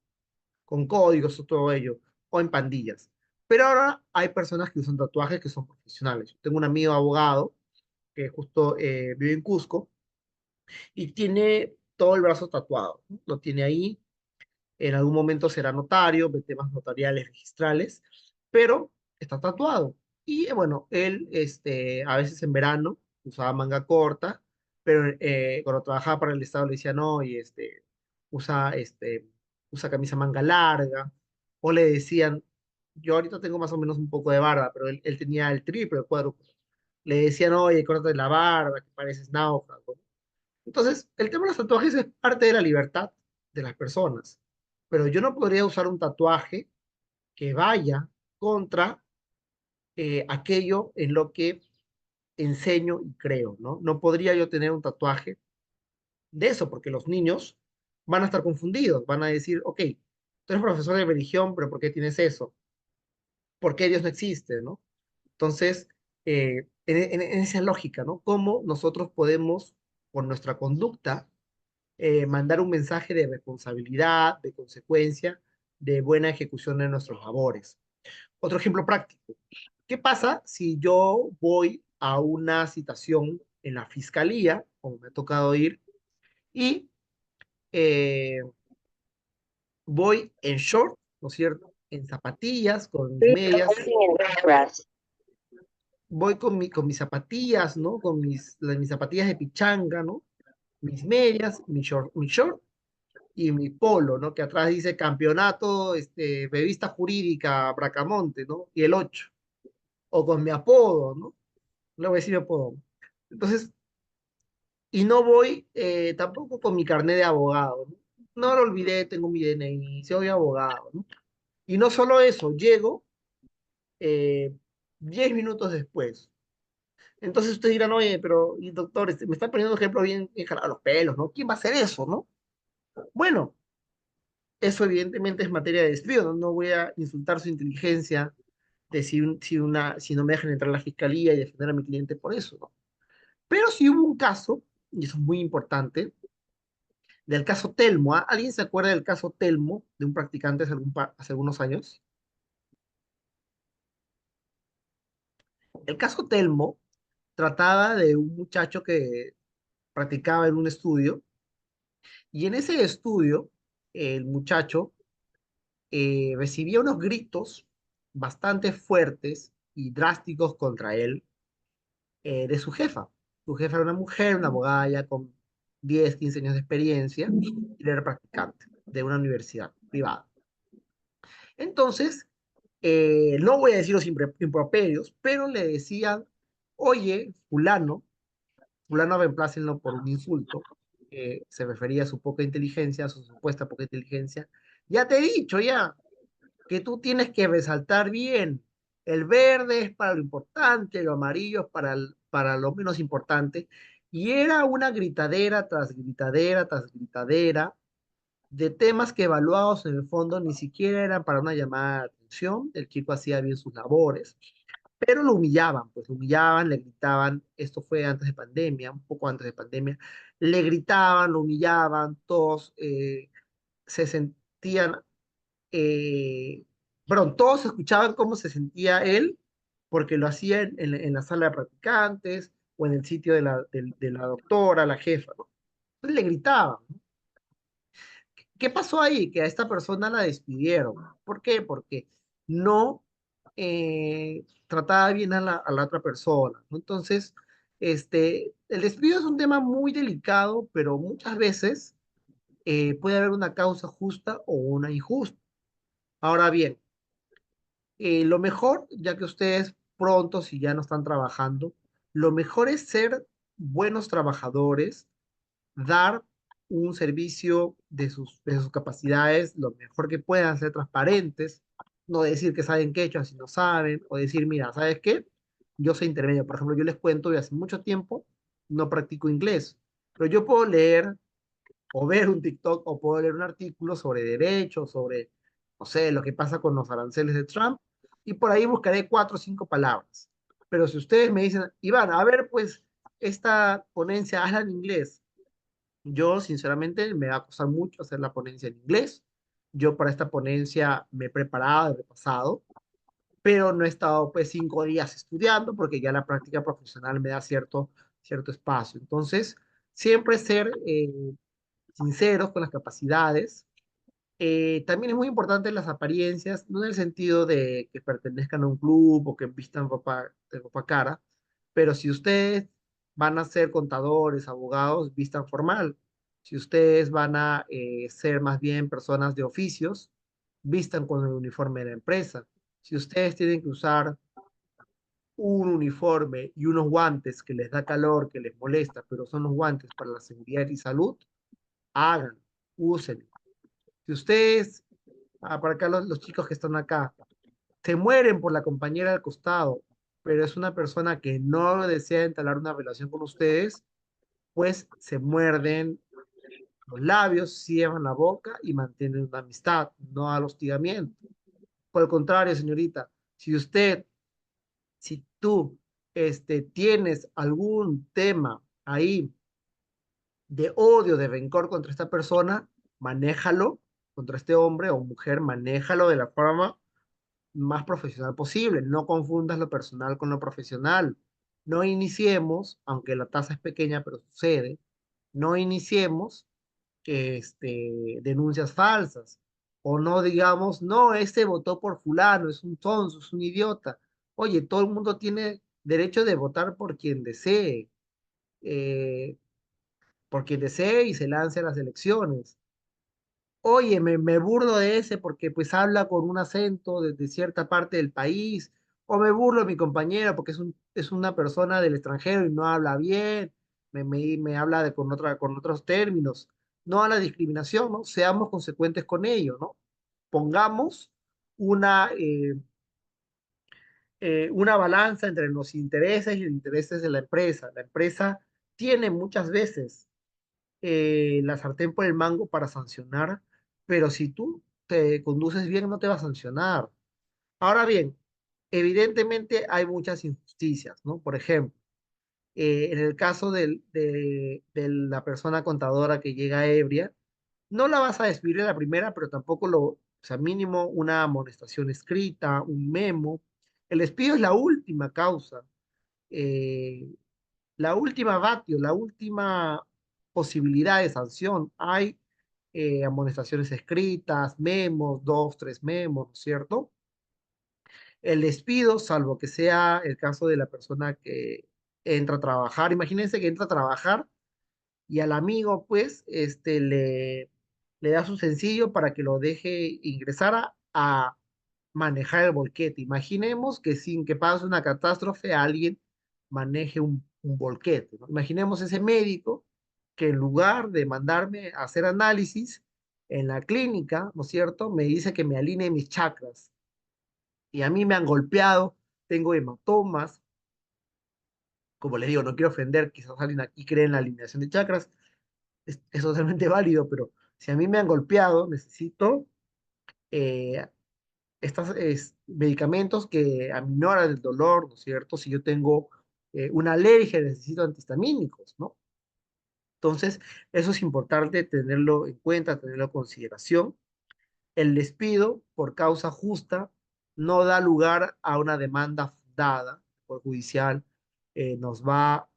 Con códigos o todo ello, o en pandillas. Pero ahora hay personas que usan tatuajes que son profesionales. Yo tengo un amigo abogado que justo vive en Cusco y tiene todo el brazo tatuado, ¿no? Lo tiene ahí, en algún momento será notario, ve temas notariales, registrales, pero está tatuado. Y bueno, él a veces en verano usaba manga corta, pero cuando trabajaba para el Estado le decía no, y usa, usa camisa manga larga, o le decían, yo ahorita tengo más o menos un poco de barba, pero él tenía el triple, el cuádruple. Le decían, oye, córtate la barba, que pareces náufrago. Entonces, el tema de los tatuajes es parte de la libertad de las personas, pero yo no podría usar un tatuaje que vaya contra aquello en lo que enseño y creo, ¿no? No podría yo tener un tatuaje de eso, porque los niños van a estar confundidos, van a decir, ok, tú eres profesor de religión, pero ¿por qué tienes eso? ¿Por qué Dios no existe, no? Entonces, en esa lógica, ¿no? ¿Cómo nosotros podemos, por nuestra conducta, mandar un mensaje de responsabilidad, de consecuencia, de buena ejecución de nuestros labores? Otro ejemplo práctico. ¿Qué pasa si yo voy a una citación en la fiscalía, como me ha tocado ir, y eh, voy en short, ¿no es cierto? En zapatillas, con mis medias, voy con mis zapatillas, ¿no? Con mis zapatillas de pichanga, ¿no? Mis medias, mi short y mi polo, ¿no? Que atrás dice campeonato, revista jurídica Bracamonte, ¿no? Y el 8 o con mi apodo, ¿no? No le voy a decir mi apodo. Entonces, y no voy tampoco con mi carnet de abogado, ¿no? No lo olvidé, tengo mi DNI, soy abogado, ¿no? Y no solo eso, llego eh, 10 minutos después. Entonces ustedes dirán, oye, pero y doctor, me está poniendo un ejemplo bien jalado a los pelos, ¿no? ¿Quién va a hacer eso, no? Bueno, eso evidentemente es materia de estudio, ¿no? No voy a insultar su inteligencia de si no me dejan entrar a la fiscalía y defender a mi cliente por eso, ¿no? Pero si hubo un caso, y eso es muy importante, del caso Telmo. ¿Ah? ¿Alguien se acuerda del caso Telmo, de un practicante hace algunos años? El caso Telmo trataba de un muchacho que practicaba en un estudio, y en ese estudio el muchacho recibía unos gritos bastante fuertes y drásticos contra él de su jefa. Su jefa era una mujer, una abogada ya con 10 15 años de experiencia, y él era practicante de una universidad privada. Entonces, no voy a decir los improperios, pero le decían, oye, fulano reemplácenlo por un insulto, se refería a su poca inteligencia, a su supuesta poca inteligencia. Ya te he dicho, ya, que tú tienes que resaltar bien. El verde es para lo importante, lo amarillo es para lo menos importante. Y era una gritadera tras gritadera tras gritadera de temas que evaluados en el fondo ni siquiera eran para una llamada de atención. El chico hacía bien sus labores, pero lo humillaban, pues lo humillaban, le gritaban. Esto fue antes de pandemia, un poco antes de pandemia. Le gritaban, lo humillaban, todos se sentían eh, perdón, todos escuchaban cómo se sentía él, porque lo hacía en la sala de practicantes o en el sitio de la doctora, la jefa, ¿no? Entonces le gritaban, ¿no? ¿Qué pasó ahí? Que a esta persona la despidieron. ¿Por qué? Porque no trataba bien a la otra persona, ¿no? Entonces, el despido es un tema muy delicado, pero muchas veces puede haber una causa justa o una injusta. Ahora bien, lo mejor, ya que ustedes pronto, si ya no están trabajando, lo mejor es ser buenos trabajadores, dar un servicio de sus capacidades, lo mejor que puedan, ser transparentes, no decir que saben quechua si no saben, o decir, mira, ¿sabes qué? Yo soy intermedio. Por ejemplo, yo les cuento, y hace mucho tiempo no practico inglés, pero yo puedo leer o ver un TikTok o puedo leer un artículo sobre derechos, sobre, no sé, lo que pasa con los aranceles de Trump, y por ahí buscaré 4 o 5 palabras. Pero si ustedes me dicen, Iván, a ver, pues, esta ponencia, hazla en inglés. Yo, sinceramente, me va a costar mucho hacer la ponencia en inglés. Yo para esta ponencia me he preparado, he repasado, pero no he estado pues 5 días estudiando porque ya la práctica profesional me da cierto espacio. Entonces, siempre ser sinceros con las capacidades, También es muy importante las apariencias, no en el sentido de que pertenezcan a un club o que vistan ropa de ropa cara, pero si ustedes van a ser contadores, abogados, vistan formal. Si ustedes van a ser más bien personas de oficios, vistan con el uniforme de la empresa. Si ustedes tienen que usar un uniforme y unos guantes que les da calor, que les molesta, pero son los guantes para la seguridad y salud, hagan, usen. Si ustedes, para acá los chicos que están acá, se mueren por la compañera al costado, pero es una persona que no desea entablar una relación con ustedes, pues se muerden los labios, cierran la boca y mantienen una amistad, no al hostigamiento. Por el contrario, señorita, si tú tienes algún tema ahí de odio, de rencor contra esta persona, manéjalo contra este hombre o mujer, manéjalo de la forma más profesional posible. No confundas lo personal con lo profesional. No iniciemos, aunque la tasa es pequeña, pero sucede, no iniciemos denuncias falsas. O no digamos, no, este votó por fulano, es un tonto, es un idiota. Oye, todo el mundo tiene derecho de votar eh, por quien desee y se lance a las elecciones. Oye, me burlo de ese porque pues habla con un acento de cierta parte del país, o me burlo de mi compañero porque es una persona del extranjero y no habla bien, me habla con otros términos. No a la discriminación, ¿no? Seamos consecuentes con ello, ¿no? Pongamos una, eh, una balanza entre los intereses y los intereses de la empresa. La empresa tiene muchas veces la sartén por el mango para sancionar, pero si tú te conduces bien, no te va a sancionar. Ahora bien, evidentemente hay muchas injusticias, ¿no? Por ejemplo, en el caso de la persona contadora que llega ebria, no la vas a despedir en la primera, pero tampoco o sea, mínimo una amonestación escrita, un memo. El despido es la última causa. Eh, la última ratio, la última posibilidad de sanción. Hay amonestaciones escritas, memos, dos, tres memos, ¿no es cierto? El despido, salvo que sea el caso de la persona que entra a trabajar. Imagínense que entra a trabajar y al amigo, pues, le da su sencillo para que lo deje ingresar a manejar el volquete. Imaginemos que sin que pase una catástrofe, alguien maneje un volquete, ¿no? Imaginemos ese médico que en lugar de mandarme a hacer análisis en la clínica, ¿no es cierto?, me dice que me alinee mis chakras. Y a mí me han golpeado, tengo hematomas, como les digo, no quiero ofender, quizás alguien aquí cree en la alineación de chakras, es totalmente válido, pero si a mí me han golpeado, necesito eh, estos medicamentos que aminoran el dolor, ¿no es cierto? Si yo tengo una alergia, necesito antihistamínicos, ¿no? Entonces, eso es importante tenerlo en cuenta, tenerlo en consideración. El despido por causa justa no da lugar a una demanda fundada por judicial, nos va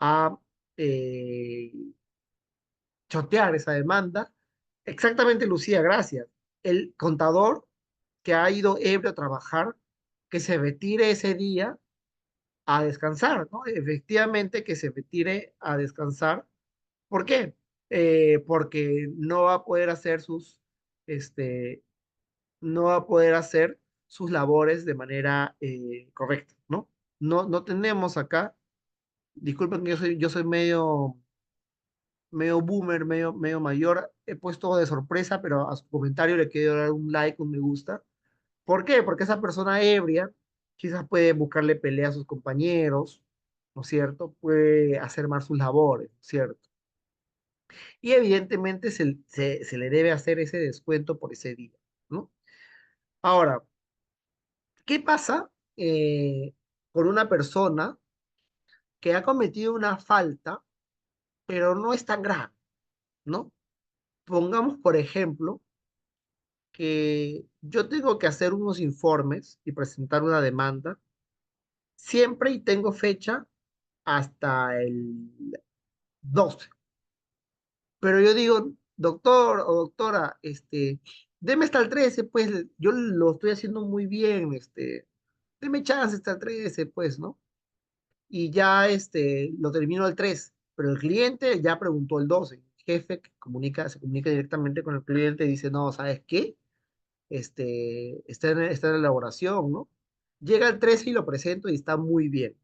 a eh, chotear esa demanda. Exactamente, Lucía, gracias. El contador que ha ido ebrio a trabajar, que se retire ese día a descansar, ¿no? Efectivamente, que se retire a descansar. ¿Por qué? Porque no va a poder hacer este, no va a poder hacer sus labores de manera correcta, ¿no? No tenemos acá, disculpen que yo soy medio boomer, medio mayor, he puesto de sorpresa, pero a su comentario le quiero dar un like, un me gusta. ¿Por qué? Porque esa persona ebria quizás puede buscarle pelea a sus compañeros, ¿no es cierto? Puede hacer mal sus labores, ¿no es cierto? Y evidentemente se le debe hacer ese descuento por ese día, ¿no? Ahora, ¿qué pasa con una persona que ha cometido una falta, pero no es tan grave, ¿no? Pongamos, por ejemplo, que yo tengo que hacer unos informes y presentar una demanda siempre y tengo fecha hasta el 12. Pero yo digo, doctor o doctora, deme hasta el 13, pues yo lo estoy haciendo muy bien, deme chance hasta el 13, pues, ¿no? Y ya lo termino el 3, pero el cliente ya preguntó el 12. El jefe que se comunica directamente con el cliente y dice, no, ¿sabes qué? Está en elaboración, ¿no? Llega el 13 y lo presento y está muy bien.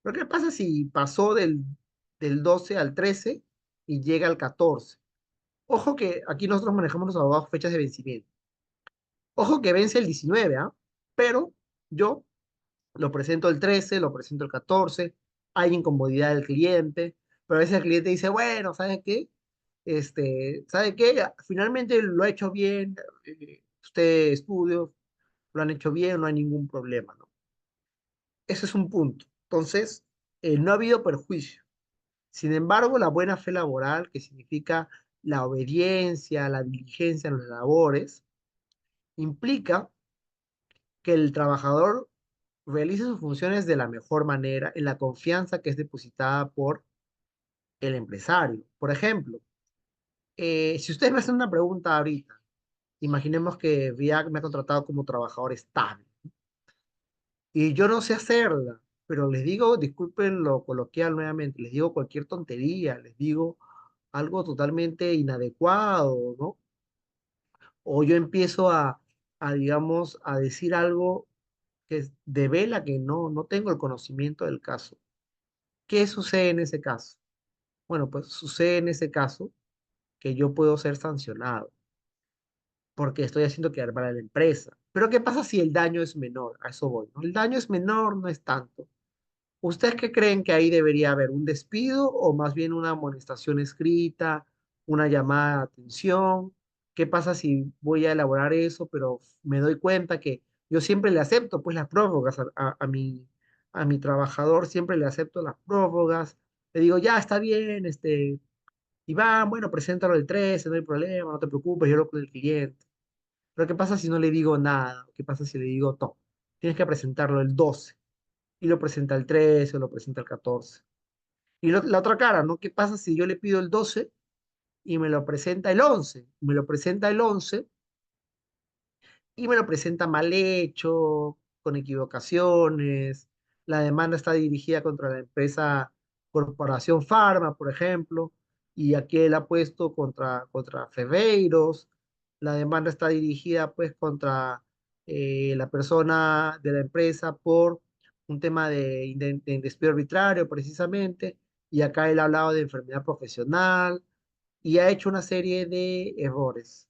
Pero ¿qué pasa si pasó del 12 al 13 y llega al 14? Ojo que aquí nosotros manejamos los abogados fechas de vencimiento. Ojo que vence el 19, ¿ah? Pero yo lo presento el 13, lo presento el 14, hay incomodidad del cliente, pero a veces el cliente dice, bueno, ¿sabe qué? ¿Sabe qué? Finalmente lo ha hecho bien, usted estudios, lo han hecho bien, no hay ningún problema, ¿no? Ese es un punto. Entonces, no ha habido perjuicio. Sin embargo, la buena fe laboral, que significa la obediencia, la diligencia en las labores, implica que el trabajador realice sus funciones de la mejor manera, en la confianza que es depositada por el empresario. Por ejemplo, si ustedes me hacen una pregunta ahorita, imaginemos que VIAC me ha contratado como trabajador estable y yo no sé hacerla, pero les digo, disculpen lo coloquial nuevamente, les digo cualquier tontería, les digo algo totalmente inadecuado, ¿no? O yo empiezo digamos, a decir algo que devela que no tengo el conocimiento del caso. ¿Qué sucede en ese caso? Bueno, pues sucede en ese caso que yo puedo ser sancionado porque estoy haciendo quedar mal a la empresa. Pero ¿qué pasa si el daño es menor? A eso voy, ¿no? El daño es menor, no es tanto. ¿Ustedes qué creen que ahí debería haber? ¿Un despido o más bien una amonestación escrita, una llamada de atención? ¿Qué pasa si voy a elaborar eso, pero me doy cuenta que yo siempre le acepto pues las prórrogas a mi trabajador, siempre le acepto las prórrogas, le digo, ya está bien, Iván, bueno, preséntalo el 13, no hay problema, no te preocupes, yo lo con el cliente. Pero ¿qué pasa si no le digo nada? ¿Qué pasa si le digo, no, tienes que presentarlo el 12? Y lo presenta el 13 o lo presenta el 14. Y la otra cara, ¿no? ¿Qué pasa si yo le pido el 12 y me lo presenta el 11? Me lo presenta el 11 y me lo presenta mal hecho, con equivocaciones. La demanda está dirigida contra la empresa Corporación Pharma, por ejemplo, y aquí él ha puesto contra Ferreiros. La demanda está dirigida pues contra la persona de la empresa por un tema de despido arbitrario precisamente, y acá él ha hablado de enfermedad profesional y ha hecho una serie de errores.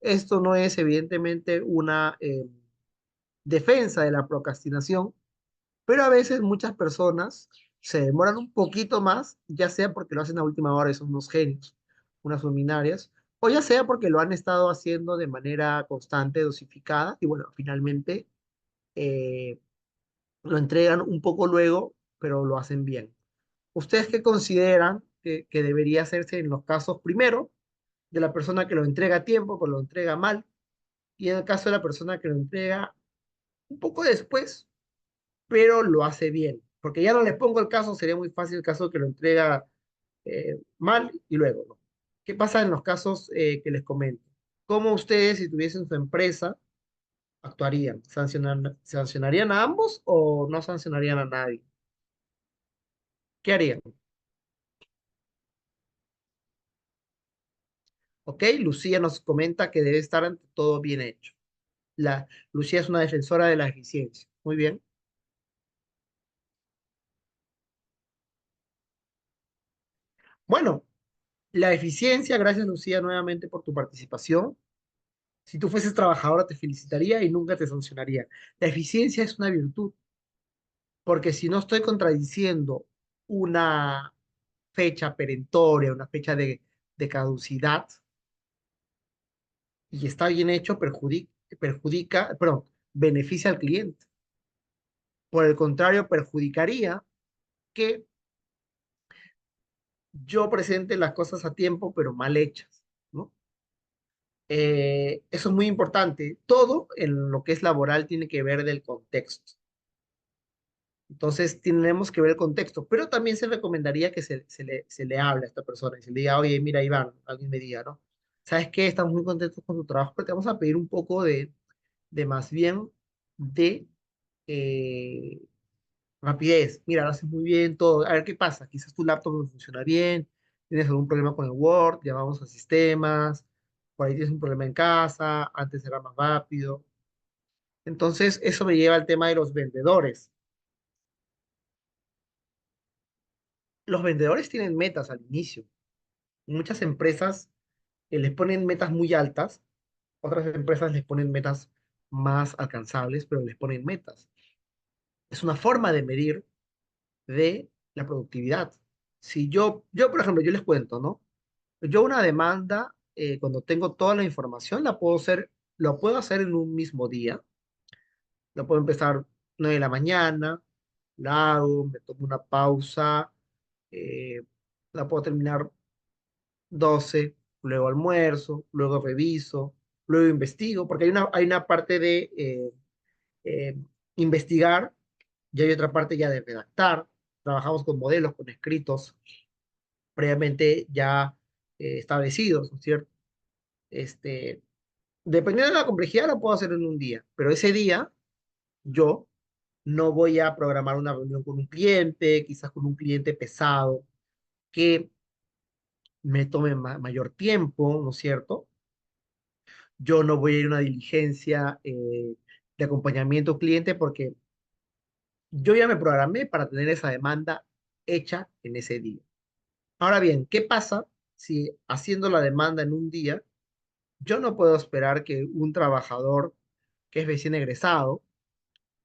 Esto no es evidentemente una defensa de la procrastinación, pero a veces muchas personas se demoran un poquito más, ya sea porque lo hacen a última hora y son unos genios, unas luminarias, o ya sea porque lo han estado haciendo de manera constante, dosificada, y bueno, finalmente eh, lo entregan un poco luego, pero lo hacen bien. ¿Ustedes qué consideran que debería hacerse en los casos, primero, de la persona que lo entrega a tiempo, pero lo entrega mal, y en el caso de la persona que lo entrega un poco después, pero lo hace bien? Porque ya no les pongo el caso, sería muy fácil el caso que lo entrega mal y luego, ¿no? ¿Qué pasa en los casos que les comento? ¿Cómo ustedes, si tuviesen su empresa, actuarían? ¿Sancionarían a ambos o no sancionarían a nadie? ¿Qué harían? ¿Ok? Lucía nos comenta que debe estar ante todo bien hecho. Lucía es una defensora de la eficiencia. Muy bien. Bueno, la eficiencia, gracias Lucía nuevamente por tu participación. Si tú fueses trabajadora te felicitaría y nunca te sancionaría. La eficiencia es una virtud, porque si no estoy contradiciendo una fecha perentoria, una fecha de caducidad, y está bien hecho, perdón, beneficia al cliente. Por el contrario, perjudicaría que yo presente las cosas a tiempo, pero mal hechas, ¿no? Eso es muy importante. Todo en lo que es laboral tiene que ver del contexto. Entonces tenemos que ver el contexto, pero también se recomendaría que se le hable a esta persona y se le diga, oye, mira, Iván, alguien me diga, ¿no? ¿Sabes qué? Estamos muy contentos con tu trabajo, pero te vamos a pedir un poco de más bien de eh, rapidez. Mira, lo haces muy bien todo. A ver qué pasa. Quizás tu laptop no funciona bien, tienes algún problema con el Word, llamamos a sistemas, por ahí tienes un problema en casa, antes era más rápido. Entonces, eso me lleva al tema de los vendedores. Los vendedores tienen metas al inicio. Muchas empresas les ponen metas muy altas, otras empresas les ponen metas más alcanzables, pero les ponen metas. Es una forma de medir de la productividad. Si yo, por ejemplo, yo les cuento, ¿no? Yo una demanda, cuando tengo toda la información, lo puedo hacer en un mismo día. Lo puedo empezar 9 de la mañana, la hago, me tomo una pausa, eh, la puedo terminar 12, luego almuerzo, luego reviso, luego investigo, porque hay una parte de eh, investigar y hay otra parte ya de redactar. Trabajamos con modelos, con escritos previamente ya establecidos, ¿no es cierto? Este, Dependiendo de la complejidad, lo puedo hacer en un día, pero ese día yo no voy a programar una reunión con un cliente, quizás con un cliente pesado, que me tome mayor tiempo, ¿no es cierto? Yo no voy a ir a una diligencia de acompañamiento al cliente porque yo ya me programé para tener esa demanda hecha en ese día. Ahora bien, ¿qué pasa si haciendo la demanda en un día, yo no puedo esperar que un trabajador que es recién egresado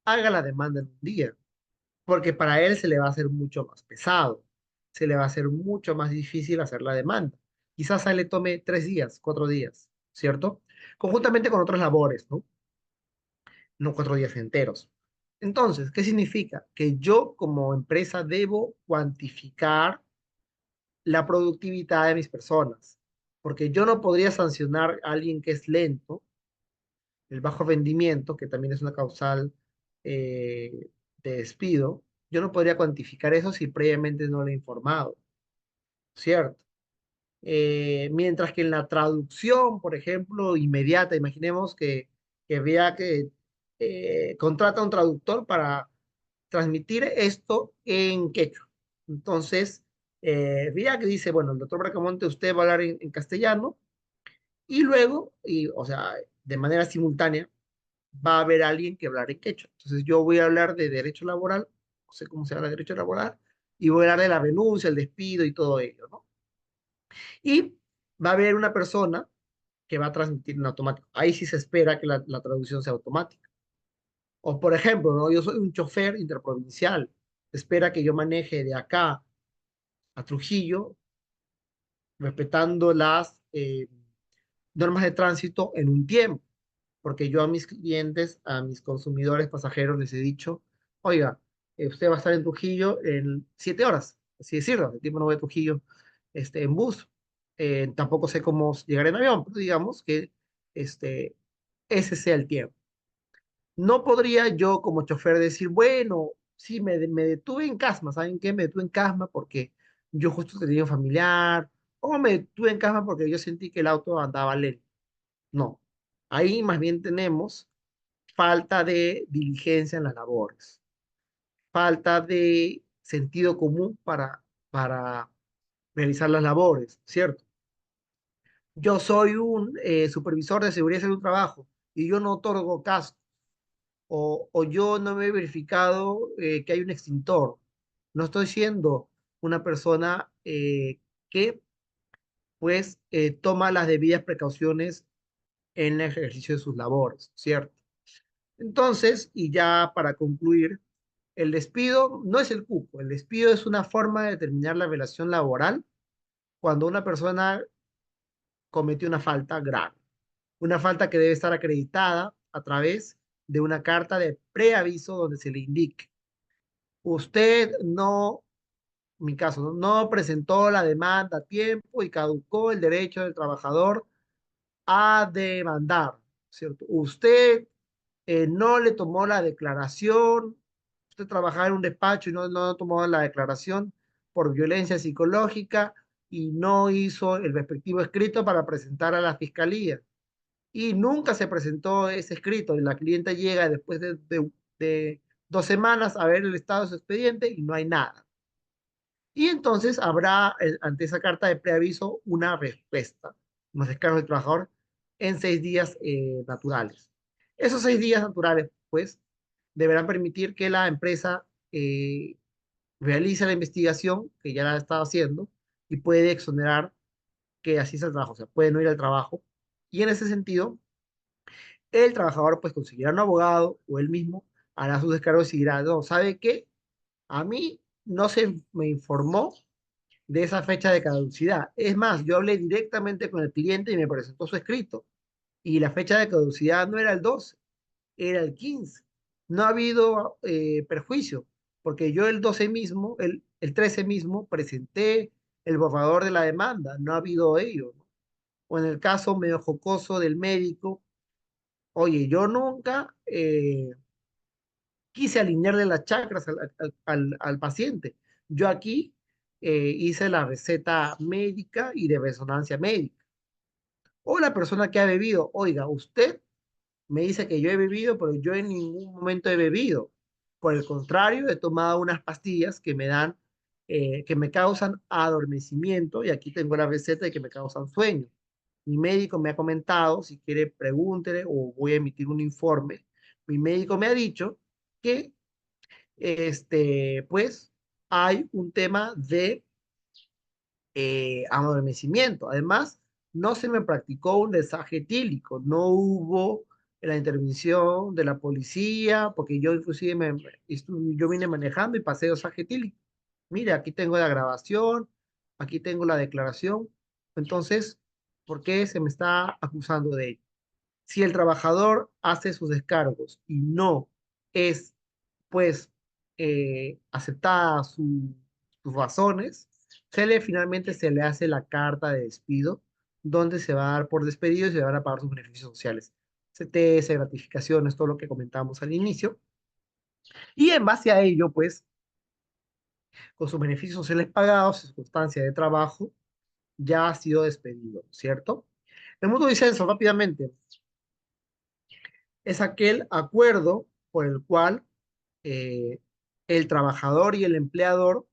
haga la demanda en un día? Porque para él se le va a hacer mucho más pesado, se le va a hacer mucho más difícil hacer la demanda. Quizás a él le tome 3 días, 4 días, ¿cierto? Conjuntamente con otras labores, ¿no? No 4 días enteros. Entonces, ¿qué significa? Que yo como empresa debo cuantificar la productividad de mis personas, porque yo no podría sancionar a alguien que es lento, el bajo rendimiento, que también es una causal de despido. Yo no podría cuantificar eso si previamente no lo he informado, ¿cierto? Mientras que en la traducción, por ejemplo, inmediata, imaginemos que vea que contrata un traductor para transmitir esto en quechua. Entonces, vea que dice, bueno, el doctor Bracamonte, usted va a hablar en castellano y luego, o sea, de manera simultánea, va a haber alguien que hablar en quechua. Entonces, yo voy a hablar de derecho laboral, no sé cómo se llama derecho laboral, y voy a hablar de la renuncia, el despido y todo ello, ¿no? Y va a haber una persona que va a transmitir en automático. Ahí sí se espera que la traducción sea automática. O por ejemplo, ¿no? Yo soy un chofer interprovincial. Se espera que yo maneje de acá a Trujillo, respetando las normas de tránsito en un tiempo. Porque yo a mis clientes, a mis consumidores pasajeros les he dicho, oiga, usted va a estar en Trujillo en 7 horas, así decirlo, el tiempo no voy a Trujillo en bus. Tampoco sé cómo llegar en avión, pero digamos que este, ese sea el tiempo. No podría yo como chofer decir, bueno, sí, me detuve en Casma, ¿saben qué? Me detuve en Casma porque yo justo tenía un familiar, o me detuve en Casma porque yo sentí que el auto andaba lento. No, ahí más bien tenemos falta de diligencia en las labores, falta de sentido común para realizar las labores, ¿cierto? Yo soy un supervisor de seguridad y salud del trabajo y yo no otorgo casco o yo no me he verificado que hay un extintor. No estoy siendo una persona que pues toma las debidas precauciones en el ejercicio de sus labores, ¿cierto? Entonces, y ya para concluir, el despido no es el cupo, el despido es una forma de determinar la relación laboral cuando una persona cometió una falta grave, una falta que debe estar acreditada a través de una carta de preaviso donde se le indique, usted no, en mi caso, no presentó la demanda a tiempo y caducó el derecho del trabajador a demandar, ¿cierto? Usted no le tomó la declaración usted trabajaba en un despacho y no tomó la declaración por violencia psicológica y no hizo el respectivo escrito para presentar a la fiscalía. Y nunca se presentó ese escrito y la clienta llega después de 2 semanas a ver el estado de su expediente y no hay nada. Y entonces habrá ante esa carta de preaviso una respuesta, los descargos del trabajador en 6 días naturales. Esos 6 días naturales, pues, deberán permitir que la empresa realice la investigación que ya la está haciendo y puede exonerar que así sea el trabajo, o sea, puede no ir al trabajo. Y en ese sentido, el trabajador pues conseguirá un abogado o él mismo hará sus descargos y dirá, no, ¿sabe qué? A mí no se me informó de esa fecha de caducidad. Es más, yo hablé directamente con el cliente y me presentó su escrito. Y la fecha de caducidad no era el 12, era el 15. No ha habido perjuicio, porque yo el 12 mismo, el 13 mismo, presenté el borrador de la demanda. No ha habido ello, ¿no? O en el caso medio jocoso del médico, oye, yo nunca quise alinearle las chakras al paciente. Yo aquí hice la receta médica y de resonancia médica. O la persona que ha bebido, oiga, usted me dice que yo he bebido, pero yo en ningún momento he bebido. Por el contrario, he tomado unas pastillas que me dan, que me causan adormecimiento, y aquí tengo la receta de que me causan sueño. Mi médico me ha comentado, si quiere pregúntele o voy a emitir un informe. Mi médico me ha dicho que pues hay un tema de adormecimiento. Además, no se me practicó un desaje etílico, no hubo la intervención de la policía, porque yo inclusive yo vine manejando y pasé desaje etílico. Mire, aquí tengo la grabación, aquí tengo la declaración. Entonces, ¿por qué se me está acusando de ello? Si el trabajador hace sus descargos y no es, pues, aceptada sus razones, finalmente se le hace la carta de despido, donde se va a dar por despedido y se van a pagar sus beneficios sociales. CTS, gratificaciones, todo lo que comentamos al inicio. Y en base a ello, pues, con sus beneficios sociales pagados, su constancia de trabajo, ya ha sido despedido, ¿cierto? El mutuo disenso, rápidamente, es aquel acuerdo por el cual eh, el trabajador y el empleador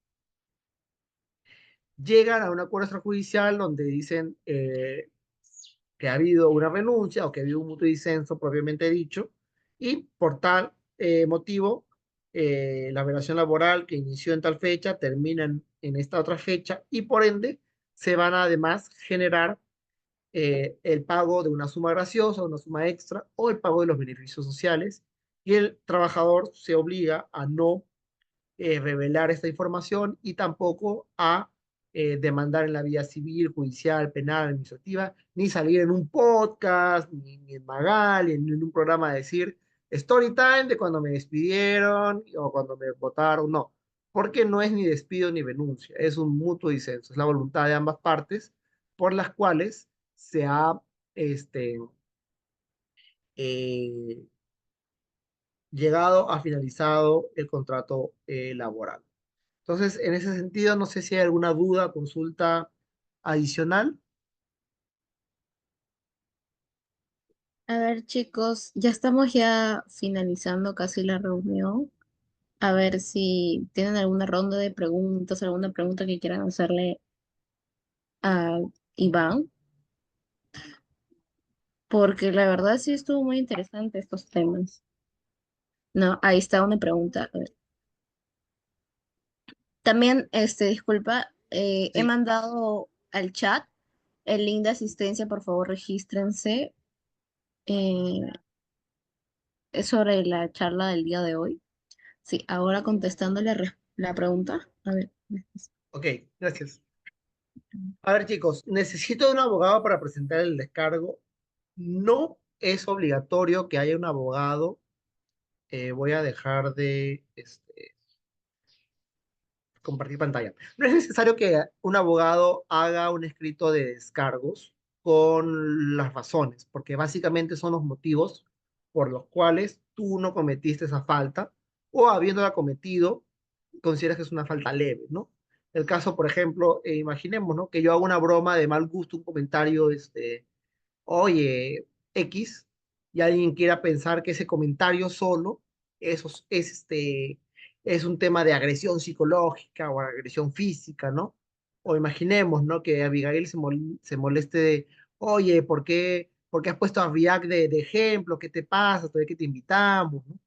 llegan a un acuerdo extrajudicial donde dicen que ha habido una renuncia o que ha habido un mutuo disenso propiamente dicho, y por tal motivo la relación laboral que inició en tal fecha termina en esta otra fecha y por ende se van a además generar el pago de una suma graciosa, una suma extra o el pago de los beneficios sociales, y el trabajador se obliga a no revelar esta información y tampoco a demandar en la vía civil, judicial, penal, administrativa, ni salir en un podcast, ni en Magali, ni en un programa a decir story time de cuando me despidieron o cuando me votaron, no, porque no es ni despido ni renuncia, es un mutuo disenso, es la voluntad de ambas partes por las cuales se ha este, eh, llegado a finalizado el contrato laboral. Entonces, en ese sentido, no sé si hay alguna duda, consulta adicional. A ver, chicos, ya estamos ya finalizando casi la reunión. A ver si tienen alguna ronda de preguntas, alguna pregunta que quieran hacerle a Iván, porque la verdad sí estuvo muy interesante estos temas. No, ahí está una pregunta. A ver. También, disculpa, he Sí, mandado al chat el link de asistencia, por favor, regístrense. eh, es sobre la charla del día de hoy. Sí, ahora contestándole la pregunta. A ver. ok, gracias. A ver, chicos, necesito un abogado para presentar el descargo. No es obligatorio que haya un abogado. Voy a dejar de compartir pantalla. No es necesario que un abogado haga un escrito de descargos con las razones, porque básicamente son los motivos por los cuales tú no cometiste esa falta. o habiéndola cometido, consideras que es una falta leve, ¿no? El caso, por ejemplo, imaginemos, ¿no? Que yo hago una broma de mal gusto, un comentario, oye, X, y alguien quiera pensar que ese comentario solo es un tema de agresión psicológica o agresión física, ¿no? O imaginemos, ¿no? Que Abigail se moleste de, oye, ¿por qué has puesto a React de ejemplo? ¿Qué te pasa? Todavía que te invitamos, ¿no?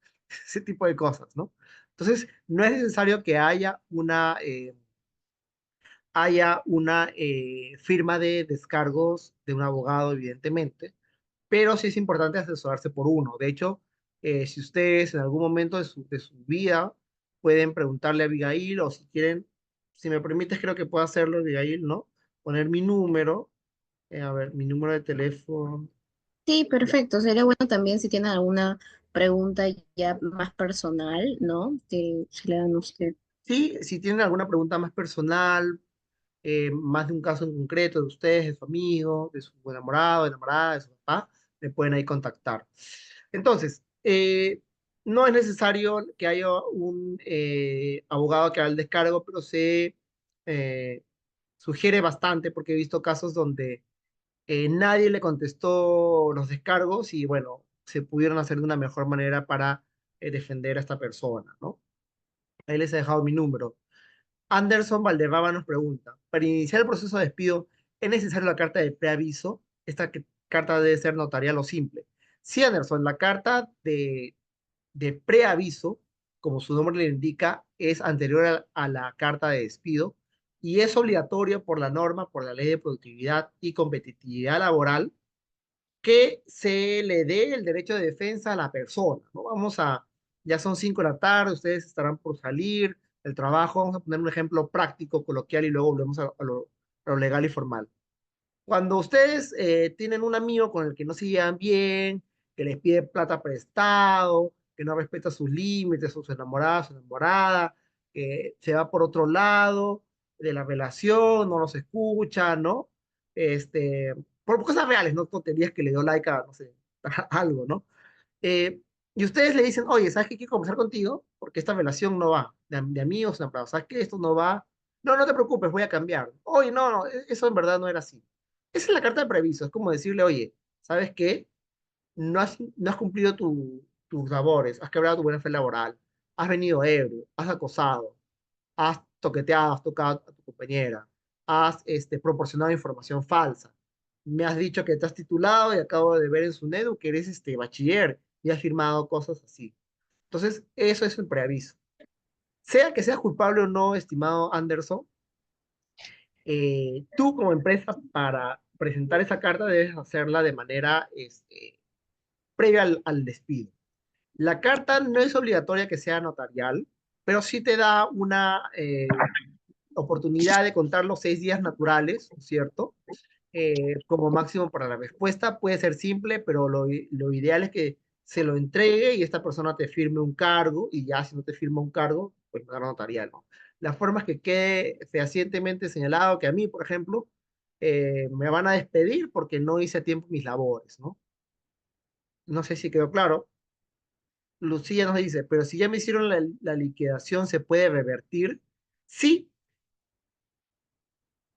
Ese tipo de cosas, ¿no? Entonces, no es necesario que haya una firma de descargos de un abogado, evidentemente, pero sí es importante asesorarse por uno. De hecho, si ustedes en algún momento de su vida pueden preguntarle a Abigail, o si quieren, si me permites, creo que puedo hacerlo, Abigail, ¿no? Poner mi número, a ver, mi número de teléfono. Sí, Ya. perfecto. Sería bueno también si tienen alguna pregunta ya más personal, ¿no? Que se le dan a usted. Sí, si tienen alguna pregunta más personal, más de un caso en concreto de ustedes, de su amigo, de su enamorado, enamorada, de su papá, me pueden ahí contactar. Entonces, no es necesario que haya un abogado que haga el descargo, pero se eh, sugiere bastante porque he visto casos donde nadie le contestó los descargos y bueno, se pudieron hacer de una mejor manera para defender a esta persona, ¿no? Ahí les he dejado mi número. Anderson Valderrama nos pregunta, para iniciar el proceso de despido, ¿es necesaria la carta de preaviso? Esta carta debe ser notarial o simple. Sí, Anderson, la carta de preaviso, como su nombre le indica, es anterior a la carta de despido y es obligatoria por la norma, por la ley de productividad y competitividad laboral, que se le dé el derecho de defensa a la persona, ¿no? Ya son 5 de la tarde, ustedes estarán por salir del trabajo, vamos a poner un ejemplo práctico, coloquial, y luego volvemos a lo legal y formal. Cuando ustedes tienen un amigo con el que no se llevan bien, que les pide plata prestado, que no respeta sus límites, sus enamoradas, su enamorada, que se va por otro lado de la relación, no los escucha, ¿no? Este, por cosas reales, no tonterías que le dio like a, no sé, a algo, ¿no? Eh, y ustedes le dicen, oye, ¿sabes qué? Quiero conversar contigo porque esta relación no va, de amigos, enamorados, ¿sabes qué? Esto no va. No, no te preocupes, voy a cambiar. Oye, no, no, eso en verdad no era así. Esa es la carta de previso, es como decirle, oye, ¿sabes qué? No has cumplido tus labores, has quebrado tu buena fe laboral, has venido ebrio, has acosado, has toqueteado, has tocado a tu compañera, has proporcionado información falsa. Me has dicho que te has titulado y acabo de ver en su NEDU que eres bachiller y has firmado cosas así. Entonces, eso es el preaviso. Sea que seas culpable o no, estimado Anderson, tú como empresa para presentar esa carta debes hacerla de manera previa al despido. La carta no es obligatoria que sea notarial, pero sí te da una oportunidad de contar los 6 días naturales, ¿cierto? Como máximo para la respuesta. Puede ser simple, pero lo ideal es que se lo entregue y esta persona te firme un cargo y ya si no te firma un cargo, pues no notarial, ¿no? La forma es que quede fehacientemente señalado que a mí, por ejemplo, me van a despedir porque no hice a tiempo mis labores, ¿no? No sé si quedó claro. Lucía nos dice, pero si ya me hicieron la liquidación, ¿se puede revertir? Sí,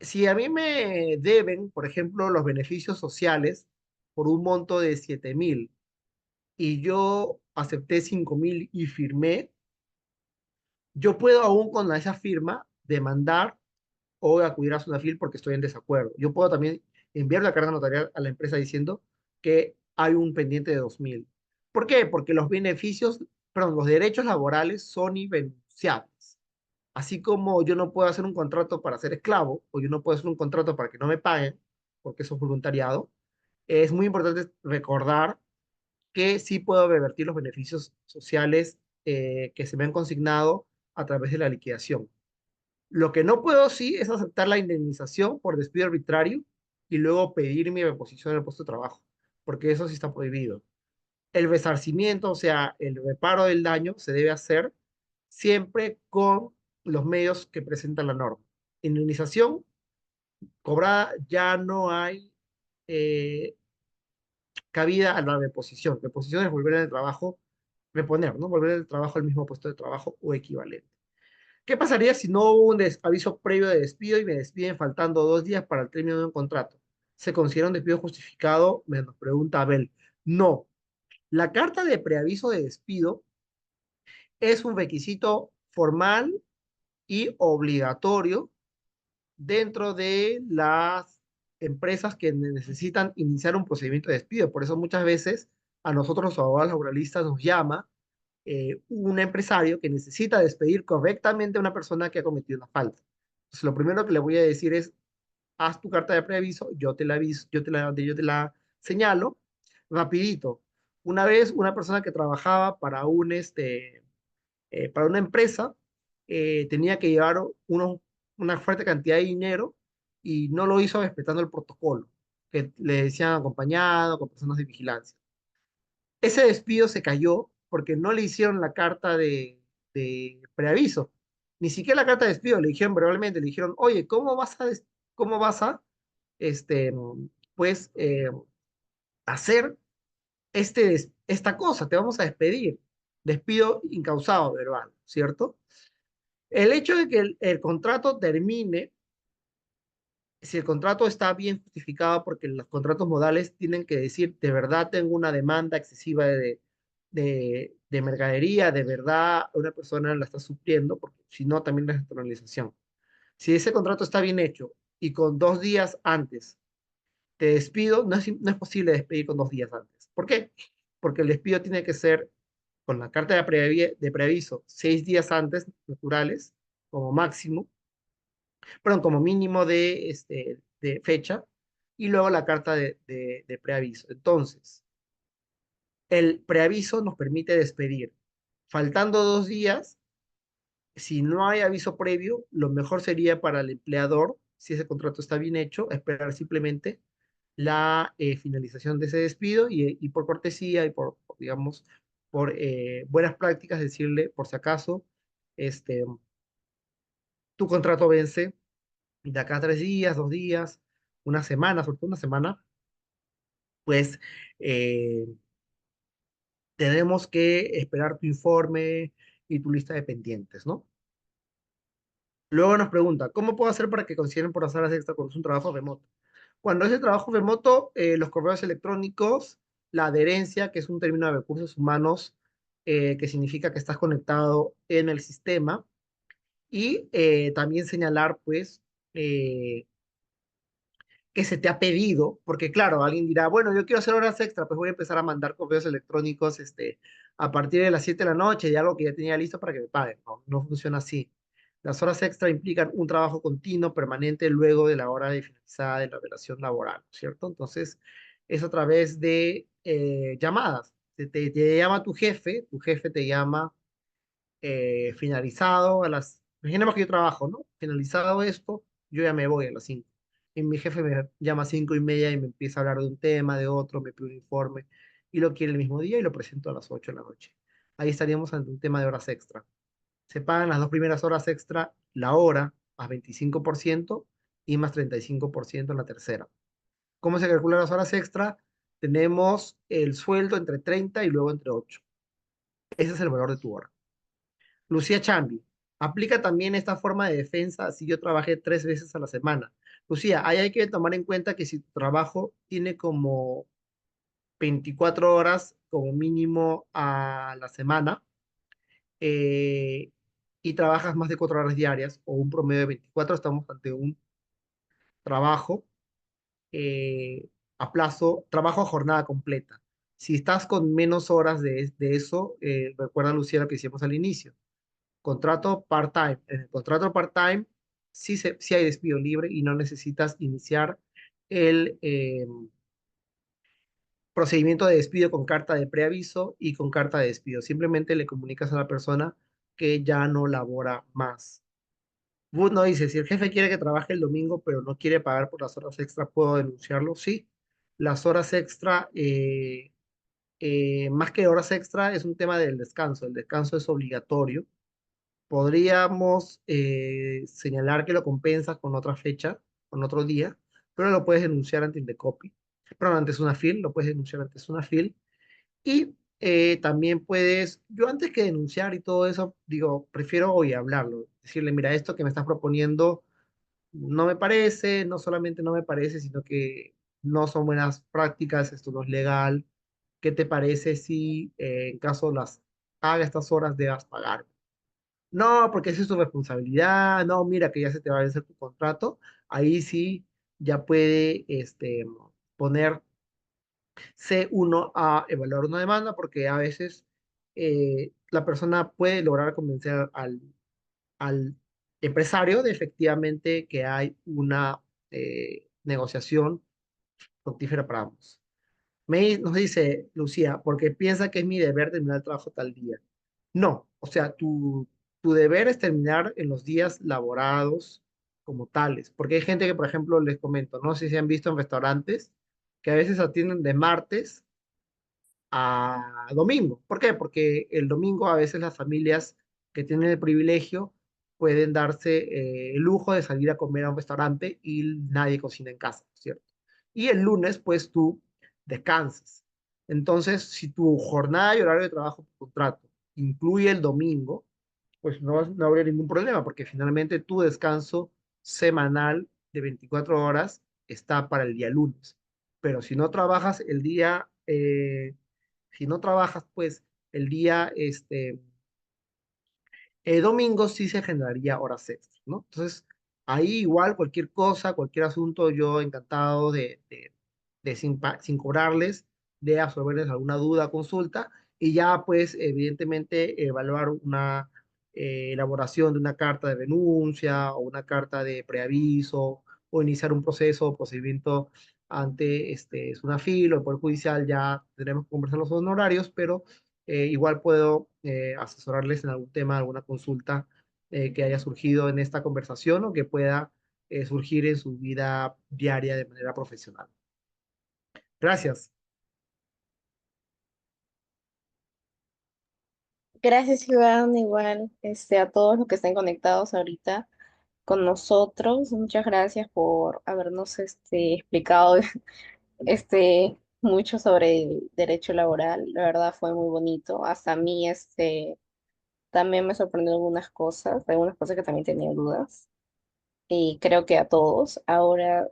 si a mí me deben, por ejemplo, los beneficios sociales por un monto de 7.000 y yo acepté 5.000 y firmé, yo puedo aún con esa firma demandar o acudir a Sunafil porque estoy en desacuerdo. Yo puedo también enviar la carta notarial a la empresa diciendo que hay un pendiente de 2.000. ¿Por qué? Porque los beneficios, perdón, los derechos laborales son irrenunciables. Así como yo no puedo hacer un contrato para ser esclavo, o yo no puedo hacer un contrato para que no me paguen, porque eso es voluntariado, es muy importante recordar que sí puedo revertir los beneficios sociales que se me han consignado a través de la liquidación. Lo que no puedo sí es aceptar la indemnización por despido arbitrario y luego pedir mi reposición en el puesto de trabajo, porque eso sí está prohibido. El resarcimiento, o sea, el reparo del daño, se debe hacer siempre con los medios que presenta la norma. Indemnización cobrada, ya no hay eh, cabida a la reposición. Reposición es volver al trabajo reponer, ¿no? Volver el trabajo al mismo puesto de trabajo o equivalente. ¿Qué pasaría si no hubo un aviso previo de despido y me despiden faltando 2 días para el término de un contrato? ¿Se considera un despido justificado? Me nos pregunta Abel. No. La carta de preaviso de despido es un requisito formal y obligatorio dentro de las empresas que necesitan iniciar un procedimiento de despido. Por eso muchas veces a nosotros los abogados laboralistas nos llama un empresario que necesita despedir correctamente a una persona que ha cometido una falta. Entonces, lo primero que le voy a decir es, haz tu carta de preaviso, yo te la aviso, yo te la señalo, rapidito. Una vez una persona que trabajaba para una empresa, tenía que llevar una fuerte cantidad de dinero y no lo hizo respetando el protocolo, que le decían acompañado con personas de vigilancia. Ese despido se cayó porque no le hicieron la carta de preaviso. Ni siquiera la carta de despido, le dijeron verbalmente, le dijeron, oye, cómo vas a este, pues, hacer esta cosa? Te vamos a despedir. Despido incausado verbal, ¿cierto? El hecho de que el contrato termine, si el contrato está bien justificado, porque los contratos modales tienen que decir, de verdad tengo una demanda excesiva de mercadería, de verdad una persona la está supliendo, porque si no, también la externalización. Si ese contrato está bien hecho y con 2 días antes te despido, no es posible despedir con 2 días antes. ¿Por qué? Porque el despido tiene que ser con la carta de preaviso 6 días antes, naturales, como máximo, perdón, como mínimo de fecha, y luego la carta de preaviso. Entonces, el preaviso nos permite despedir. Faltando 2 días, si no hay aviso previo, lo mejor sería para el empleador, si ese contrato está bien hecho, esperar simplemente la finalización de ese despido y por cortesía y digamos, por buenas prácticas, decirle, por si acaso, este, tu contrato vence de acá a 3 días, 2 días, una semana, sobre todo una semana, pues eh, tenemos que esperar tu informe y tu lista de pendientes, ¿no? Luego nos pregunta, ¿cómo puedo hacer para que consideren por las horas extra cuando es un trabajo remoto? Cuando es el trabajo remoto, los correos electrónicos, la adherencia, que es un término de recursos humanos, que significa que estás conectado en el sistema, y también señalar, pues, que se te ha pedido, porque claro, alguien dirá, bueno, yo quiero hacer horas extra, pues voy a empezar a mandar correos electrónicos a partir de las 7 de la noche, de algo que ya tenía listo para que me paguen. No, no funciona así. Las horas extra implican un trabajo continuo, permanente, luego de la hora de finalizada de la relación laboral, ¿cierto? Entonces, es a través de llamadas. Te llama tu jefe te llama finalizado imaginemos que yo trabajo, ¿no? Finalizado esto, yo ya me voy a las 5. Y mi jefe me llama a 5:30 y me empieza a hablar de un tema, de otro, me pide un informe y lo quiere el mismo día y lo presento a las 8 de la noche. Ahí estaríamos ante un tema de horas extra. Se pagan las 2 primeras horas extra, la hora más 25% y más 35% en la tercera. ¿Cómo se calculan las horas extra? Tenemos el sueldo entre 30 y luego entre 8. Ese es el valor de tu hora. Lucía Chambi, aplica también esta forma de defensa si yo trabajé 3 veces a la semana. Lucía, ahí hay que tomar en cuenta que si tu trabajo tiene como 24 horas como mínimo a la semana, eh, y trabajas más de 4 horas diarias o un promedio de 24, estamos ante un trabajo eh, trabajo a jornada completa. Si estás con menos horas de eso, recuerda, Lucía, lo que hicimos al inicio, contrato part-time. En el contrato part-time sí hay despido libre y no necesitas iniciar el procedimiento de despido con carta de preaviso y con carta de despido. Simplemente le comunicas a la persona que ya no labora más. Wood no dice, si el jefe quiere que trabaje el domingo, pero no quiere pagar por las horas extra, ¿puedo denunciarlo? Sí. Las horas extra, más que horas extra, es un tema del descanso. El descanso es obligatorio. Podríamos señalar que lo compensas con otra fecha, con otro día, pero lo puedes denunciar ante Indecopi. Perdón, antes una FIL, lo puedes denunciar antes una FIL. Y También puedes, yo antes que denunciar y todo eso, digo, prefiero hoy hablarlo, decirle, mira, esto que me estás proponiendo no me parece, no solamente no me parece, sino que no son buenas prácticas, esto no es legal. ¿Qué te parece si en caso las haga estas horas debas pagar? No, porque esa es tu responsabilidad, no, mira que ya se te va a vencer tu contrato, ahí sí ya puede ponerse uno a evaluar una demanda, porque a veces la persona puede lograr convencer al empresario de efectivamente que hay una negociación fructífera para ambos. Nos dice Lucía, porque piensa que es mi deber terminar el trabajo tal día. No, o sea, tu deber es terminar en los días laborados como tales, porque hay gente que, por ejemplo, les comento, no sé si han visto en restaurantes, que a veces atienden de martes a domingo. ¿Por qué? Porque el domingo a veces las familias que tienen el privilegio pueden darse el lujo de salir a comer a un restaurante y nadie cocina en casa, ¿cierto? Y el lunes, pues tú descansas. Entonces, si tu jornada y horario de trabajo por contrato incluye el domingo, pues no habría ningún problema, porque finalmente tu descanso semanal de 24 horas está para el día lunes. Pero si no trabajas el día, si no trabajas, pues el día domingo sí se generaría horas extras, ¿no? Entonces, ahí igual cualquier cosa, cualquier asunto, yo encantado de sin cobrarles, de absorberles alguna duda, consulta, y ya pues evidentemente evaluar una elaboración de una carta de denuncia o una carta de preaviso o iniciar un proceso o procedimiento ante SUNAFIL o el Poder Judicial, ya tendremos que conversar los honorarios, pero igual puedo asesorarles en algún tema, alguna consulta que haya surgido en esta conversación o que pueda surgir en su vida diaria de manera profesional. Gracias. Gracias, Iván, igual, a todos los que estén conectados ahorita con nosotros. Muchas gracias por habernos explicado mucho sobre el derecho laboral. La verdad fue muy bonito. Hasta a mí también me sorprendió algunas cosas que también tenía dudas. Y creo que a todos. Ahora